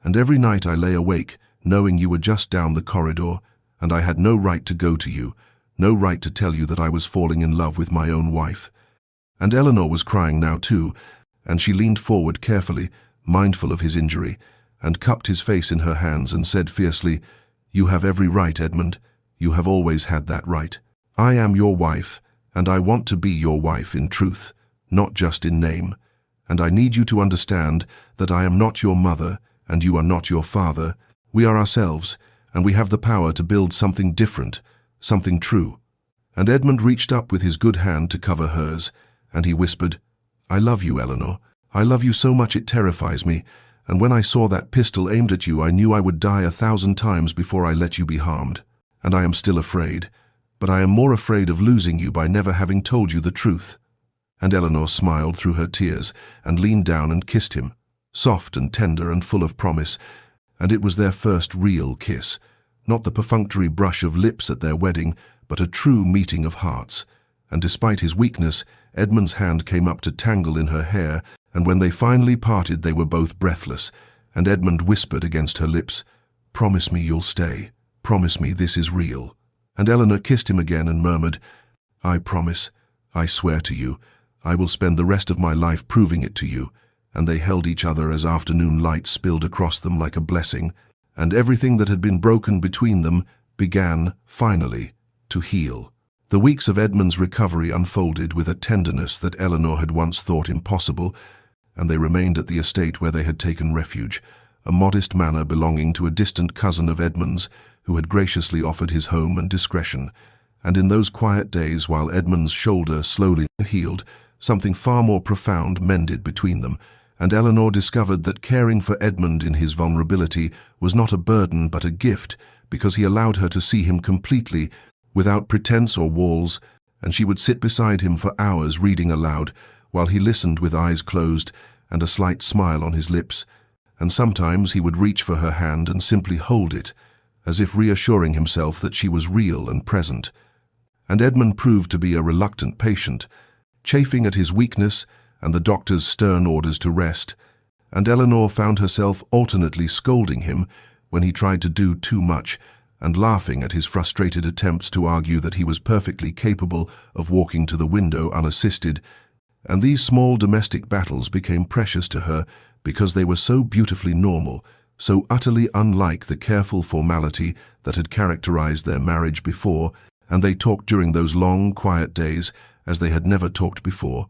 and every night I lay awake, knowing you were just down the corridor, and I had no right to go to you, no right to tell you that I was falling in love with my own wife." And Eleanor was crying now too, and she leaned forward carefully, mindful of his injury, and cupped his face in her hands and said fiercely, "You have every right, Edmund. You have always had that right. I am your wife, and I want to be your wife in truth, not just in name. And I need you to understand that I am not your mother, and you are not your father. We are ourselves, and we have the power to build something different, something true." And Edmund reached up with his good hand to cover hers, and he whispered, "I love you, Eleanor. I love you so much it terrifies me, and when I saw that pistol aimed at you I knew I would die 1,000 times before I let you be harmed. And I am still afraid, but I am more afraid of losing you by never having told you the truth." And Eleanor smiled through her tears and leaned down and kissed him, soft and tender and full of promise, and it was their first real kiss, not the perfunctory brush of lips at their wedding, but a true meeting of hearts. And despite his weakness, Edmund's hand came up to tangle in her hair, and when they finally parted they were both breathless, and Edmund whispered against her lips, "Promise me you'll stay. Promise me this is real." And Eleanor kissed him again and murmured, "I promise. I swear to you. I will spend the rest of my life proving it to you." And they held each other as afternoon light spilled across them like a blessing, and everything that had been broken between them began, finally, to heal. The weeks of Edmund's recovery unfolded with a tenderness that Eleanor had once thought impossible, and they remained at the estate where they had taken refuge, a modest manor belonging to a distant cousin of Edmund's who had graciously offered his home and discretion. And in those quiet days, while Edmund's shoulder slowly healed, something far more profound mended between them, and Eleanor discovered that caring for Edmund in his vulnerability was not a burden but a gift, because he allowed her to see him completely, without pretense or walls, and she would sit beside him for hours reading aloud, while he listened with eyes closed and a slight smile on his lips, and sometimes he would reach for her hand and simply hold it, as if reassuring himself that she was real and present. And Edmund proved to be a reluctant patient, chafing at his weakness and the doctor's stern orders to rest, and Eleanor found herself alternately scolding him when he tried to do too much, and laughing at his frustrated attempts to argue that he was perfectly capable of walking to the window unassisted. And these small domestic battles became precious to her because they were so beautifully normal, so utterly unlike the careful formality that had characterized their marriage before, and they talked during those long, quiet days as they had never talked before,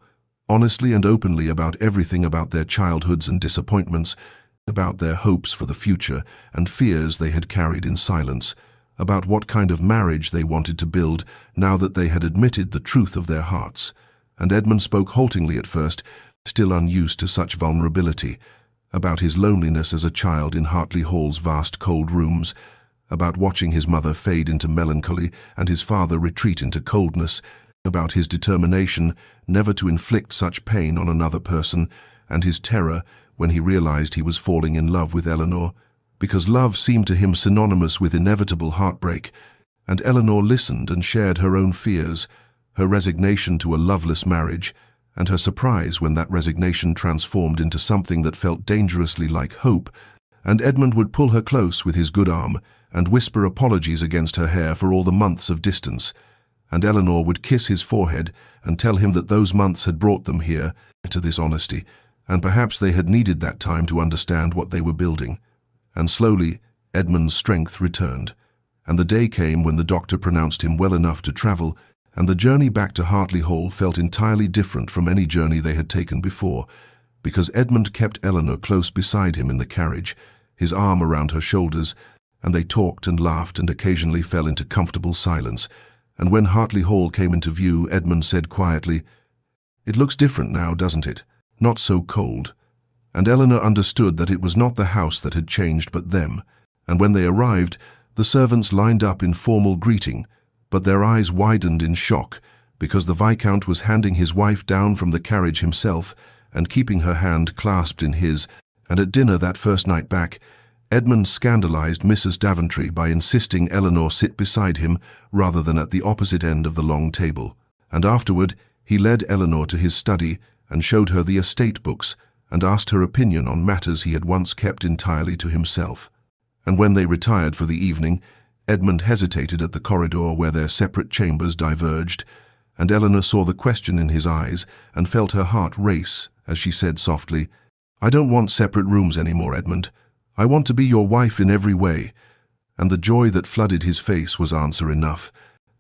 honestly and openly about everything, about their childhoods and disappointments, about their hopes for the future and fears they had carried in silence, about what kind of marriage they wanted to build now that they had admitted the truth of their hearts. And Edmund spoke haltingly at first, still unused to such vulnerability, about his loneliness as a child in Hartley Hall's vast cold rooms, about watching his mother fade into melancholy and his father retreat into coldness, about his determination never to inflict such pain on another person, and his terror when he realized he was falling in love with Eleanor, because love seemed to him synonymous with inevitable heartbreak. And Eleanor listened and shared her own fears, her resignation to a loveless marriage, and her surprise when that resignation transformed into something that felt dangerously like hope. And Edmund would pull her close with his good arm and whisper apologies against her hair for all the months of distance, and Eleanor would kiss his forehead and tell him that those months had brought them here, to this honesty, and perhaps they had needed that time to understand what they were building. And slowly, Edmund's strength returned, and the day came when the doctor pronounced him well enough to travel, and the journey back to Hartley Hall felt entirely different from any journey they had taken before, because Edmund kept Eleanor close beside him in the carriage, his arm around her shoulders, and they talked and laughed and occasionally fell into comfortable silence. And when Hartley Hall came into view, Edmund said quietly, "It looks different now, doesn't it? Not so cold." And Eleanor understood that it was not the house that had changed but them, and when they arrived, the servants lined up in formal greeting, but their eyes widened in shock, because the Viscount was handing his wife down from the carriage himself and keeping her hand clasped in his, and at dinner that first night back, Edmund scandalized Mrs. Daventry by insisting Eleanor sit beside him rather than at the opposite end of the long table. And afterward, he led Eleanor to his study and showed her the estate books and asked her opinion on matters he had once kept entirely to himself. And when they retired for the evening, Edmund hesitated at the corridor where their separate chambers diverged, and Eleanor saw the question in his eyes and felt her heart race as she said softly, "I don't want separate rooms anymore, Edmund. I want to be your wife in every way." And the joy that flooded his face was answer enough.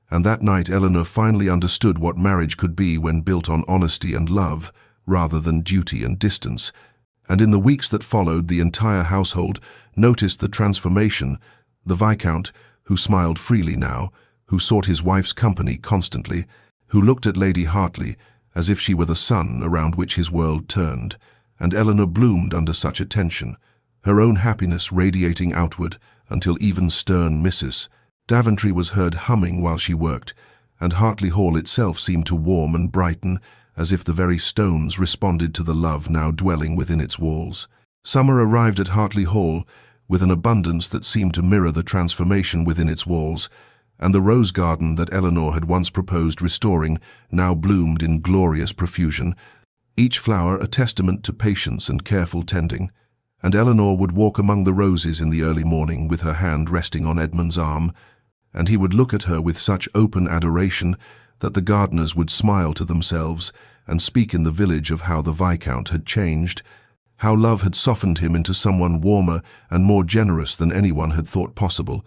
And that night Eleanor finally understood what marriage could be when built on honesty and love, rather than duty and distance. And in the weeks that followed, the entire household noticed the transformation. The Viscount, who smiled freely now, who sought his wife's company constantly, who looked at Lady Hartley as if she were the sun around which his world turned, and Eleanor bloomed under such attention, her own happiness radiating outward until even stern Mrs. Daventry was heard humming while she worked, and Hartley Hall itself seemed to warm and brighten as if the very stones responded to the love now dwelling within its walls. Summer arrived at Hartley Hall with an abundance that seemed to mirror the transformation within its walls, and the rose garden that Eleanor had once proposed restoring now bloomed in glorious profusion, each flower a testament to patience and careful tending. And Eleanor would walk among the roses in the early morning with her hand resting on Edmund's arm, and he would look at her with such open adoration that the gardeners would smile to themselves and speak in the village of how the Viscount had changed, how love had softened him into someone warmer and more generous than anyone had thought possible.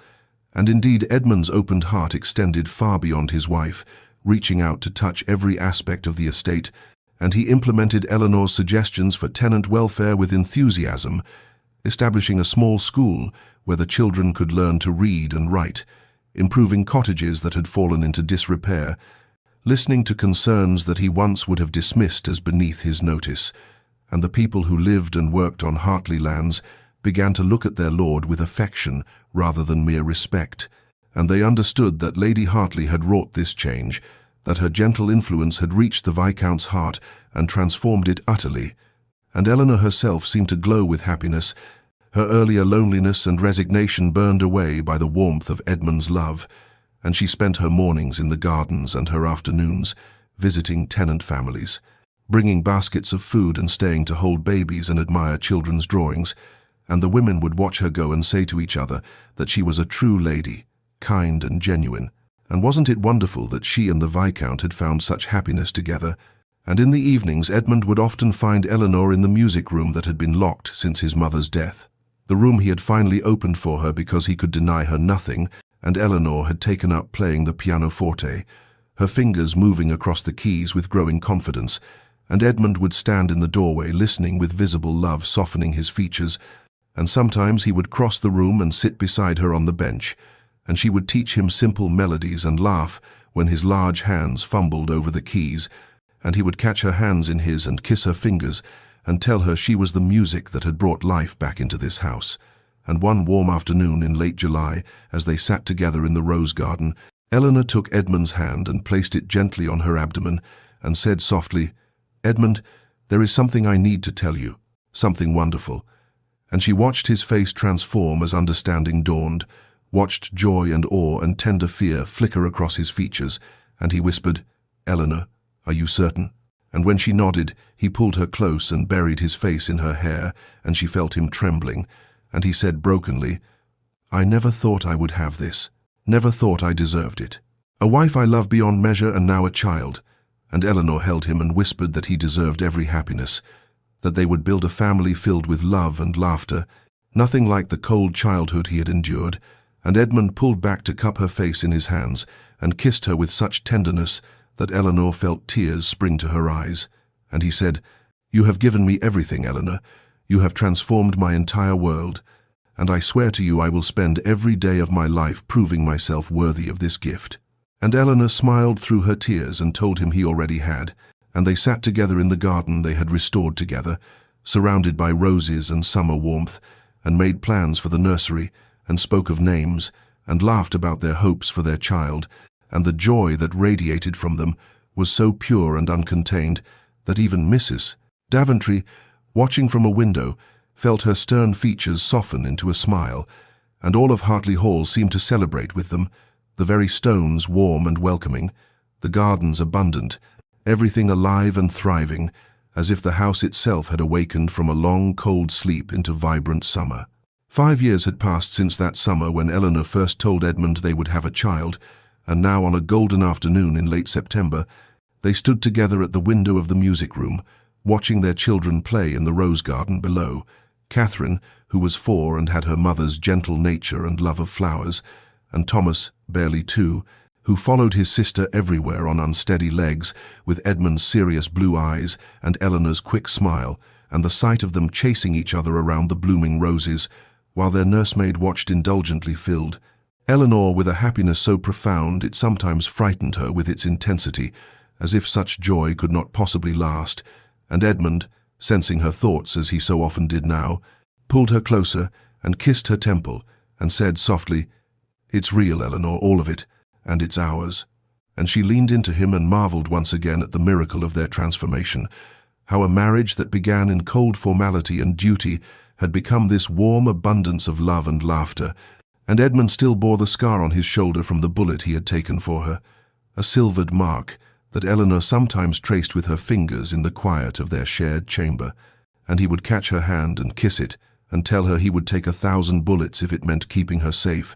And indeed Edmund's opened heart extended far beyond his wife, reaching out to touch every aspect of the estate, and he implemented Eleanor's suggestions for tenant welfare with enthusiasm, establishing a small school where the children could learn to read and write, improving cottages that had fallen into disrepair, listening to concerns that he once would have dismissed as beneath his notice, and the people who lived and worked on Hartley lands began to look at their lord with affection rather than mere respect, and they understood that Lady Hartley had wrought this change, that her gentle influence had reached the Viscount's heart and transformed it utterly. And Eleanor herself seemed to glow with happiness. Her earlier loneliness and resignation burned away by the warmth of Edmund's love, and she spent her mornings in the gardens and her afternoons visiting tenant families, bringing baskets of food and staying to hold babies and admire children's drawings, and the women would watch her go and say to each other that she was a true lady, kind and genuine. And wasn't it wonderful that she and the Viscount had found such happiness together? And in the evenings Edmund would often find Eleanor in the music room that had been locked since his mother's death, the room he had finally opened for her because he could deny her nothing, and Eleanor had taken up playing the pianoforte, her fingers moving across the keys with growing confidence, and Edmund would stand in the doorway listening with visible love softening his features, and sometimes he would cross the room and sit beside her on the bench, and she would teach him simple melodies and laugh when his large hands fumbled over the keys, and he would catch her hands in his and kiss her fingers and tell her she was the music that had brought life back into this house. And one warm afternoon in late July, as they sat together in the rose garden, Eleanor took Edmund's hand and placed it gently on her abdomen and said softly, "Edmund, there is something I need to tell you, something wonderful." And she watched his face transform as understanding dawned, watched joy and awe and tender fear flicker across his features, and he whispered, "Eleanor, are you certain?" And when she nodded, he pulled her close and buried his face in her hair, and she felt him trembling, and he said brokenly, "I never thought I would have this, never thought I deserved it. A wife I love beyond measure and now a child." And Eleanor held him and whispered that he deserved every happiness, that they would build a family filled with love and laughter, nothing like the cold childhood he had endured, and Edmund pulled back to cup her face in his hands and kissed her with such tenderness that Eleanor felt tears spring to her eyes. And he said, "You have given me everything, Eleanor. You have transformed my entire world, and I swear to you I will spend every day of my life proving myself worthy of this gift." And Eleanor smiled through her tears and told him he already had, and they sat together in the garden they had restored together, surrounded by roses and summer warmth, and made plans for the nursery, and spoke of names, and laughed about their hopes for their child, and the joy that radiated from them was so pure and uncontained that even Mrs. Daventry, watching from a window, felt her stern features soften into a smile, and all of Hartley Hall seemed to celebrate with them, the very stones warm and welcoming, the gardens abundant, everything alive and thriving, as if the house itself had awakened from a long, cold sleep into vibrant summer. 5 years had passed since that summer when Eleanor first told Edmund they would have a child, and now on a golden afternoon in late September, they stood together at the window of the music room, watching their children play in the rose garden below. Catherine, who was 4 and had her mother's gentle nature and love of flowers, and Thomas, barely 2, who followed his sister everywhere on unsteady legs, with Edmund's serious blue eyes and Eleanor's quick smile, and the sight of them chasing each other around the blooming roses, while their nursemaid watched indulgently filled. Eleanor with a happiness so profound it sometimes frightened her with its intensity, as if such joy could not possibly last, and Edmund, sensing her thoughts as he so often did now, pulled her closer and kissed her temple, and said softly, "It's real, Eleanor, all of it, and it's ours." And she leaned into him and marveled once again at the miracle of their transformation, how a marriage that began in cold formality and duty had become this warm abundance of love and laughter, and Edmund still bore the scar on his shoulder from the bullet he had taken for her, a silvered mark that Eleanor sometimes traced with her fingers in the quiet of their shared chamber, and he would catch her hand and kiss it, and tell her he would take 1,000 bullets if it meant keeping her safe,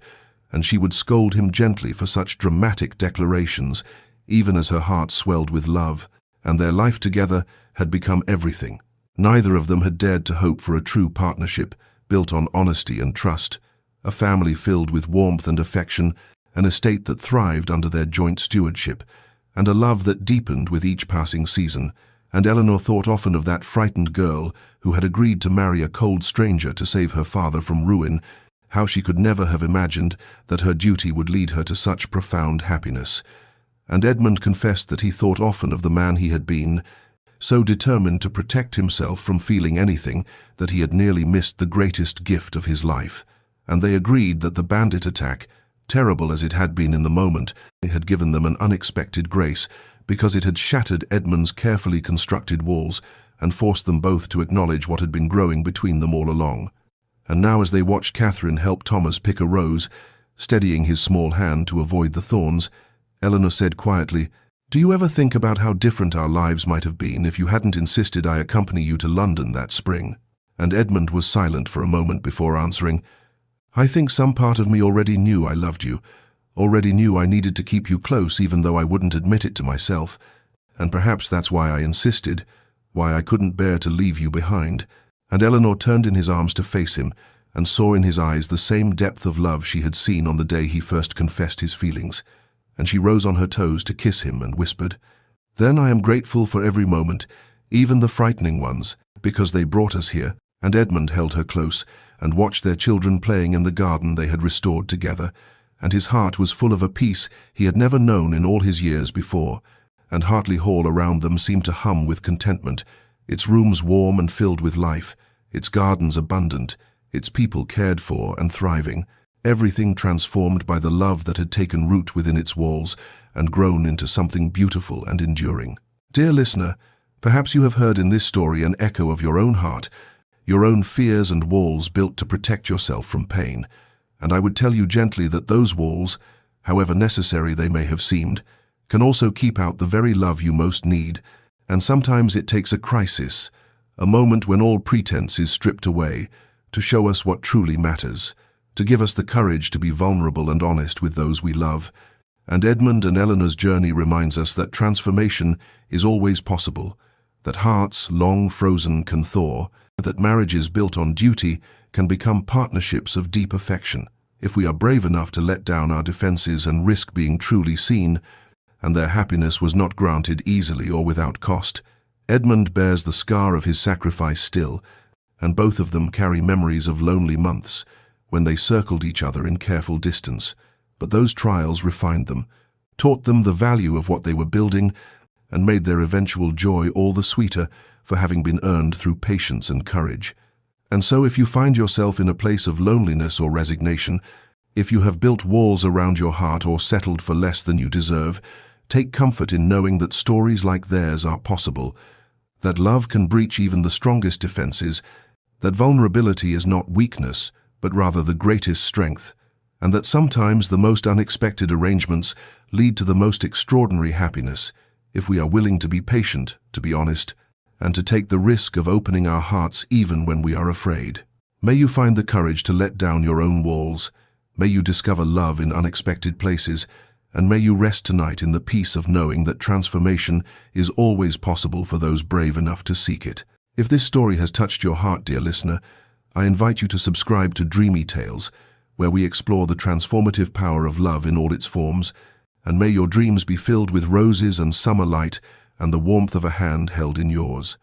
and she would scold him gently for such dramatic declarations, even as her heart swelled with love, and their life together had become everything. Neither of them had dared to hope for a true partnership, built on honesty and trust, a family filled with warmth and affection, an estate that thrived under their joint stewardship, and a love that deepened with each passing season. And Eleanor thought often of that frightened girl who had agreed to marry a cold stranger to save her father from ruin, how she could never have imagined that her duty would lead her to such profound happiness. And Edmund confessed that he thought often of the man he had been, so determined to protect himself from feeling anything that he had nearly missed the greatest gift of his life. And they agreed that the bandit attack, terrible as it had been in the moment, had given them an unexpected grace, because it had shattered Edmund's carefully constructed walls and forced them both to acknowledge what had been growing between them all along. And now as they watched Catherine help Thomas pick a rose, steadying his small hand to avoid the thorns, Eleanor said quietly, "Do you ever think about how different our lives might have been if you hadn't insisted I accompany you to London that spring?" And Edmund was silent for a moment before answering, "I think some part of me already knew I loved you, already knew I needed to keep you close even though I wouldn't admit it to myself, and perhaps that's why I insisted, why I couldn't bear to leave you behind." And Eleanor turned in his arms to face him, and saw in his eyes the same depth of love she had seen on the day he first confessed his feelings, and she rose on her toes to kiss him and whispered, "Then I am grateful for every moment, even the frightening ones, because they brought us here." And Edmund held her close, and watched their children playing in the garden they had restored together, and his heart was full of a peace he had never known in all his years before, and Hartley Hall around them seemed to hum with contentment, its rooms warm and filled with life, its gardens abundant, its people cared for and thriving, everything transformed by the love that had taken root within its walls and grown into something beautiful and enduring. Dear listener, perhaps you have heard in this story an echo of your own heart, your own fears and walls built to protect yourself from pain, and I would tell you gently that those walls, however necessary they may have seemed, can also keep out the very love you most need, and sometimes it takes a crisis, a moment when all pretense is stripped away, to show us what truly matters, to give us the courage to be vulnerable and honest with those we love. And Edmund and Eleanor's journey reminds us that transformation is always possible, that hearts long frozen can thaw, that marriages built on duty can become partnerships of deep affection, if we are brave enough to let down our defenses and risk being truly seen, and their happiness was not granted easily or without cost. Edmund bears the scar of his sacrifice still, and both of them carry memories of lonely months when they circled each other in careful distance. But those trials refined them, taught them the value of what they were building, and made their eventual joy all the sweeter for having been earned through patience and courage. And so if you find yourself in a place of loneliness or resignation, if you have built walls around your heart or settled for less than you deserve, Take comfort in knowing that stories like theirs are possible, that love can breach even the strongest defenses, that vulnerability is not weakness, but rather the greatest strength, and that sometimes the most unexpected arrangements lead to the most extraordinary happiness, if we are willing to be patient, to be honest, and to take the risk of opening our hearts even when we are afraid. May you find the courage to let down your own walls, may you discover love in unexpected places, and may you rest tonight in the peace of knowing that transformation is always possible for those brave enough to seek it. If this story has touched your heart, dear listener, I invite you to subscribe to Dreamy Tales, where we explore the transformative power of love in all its forms, and may your dreams be filled with roses and summer light and the warmth of a hand held in yours.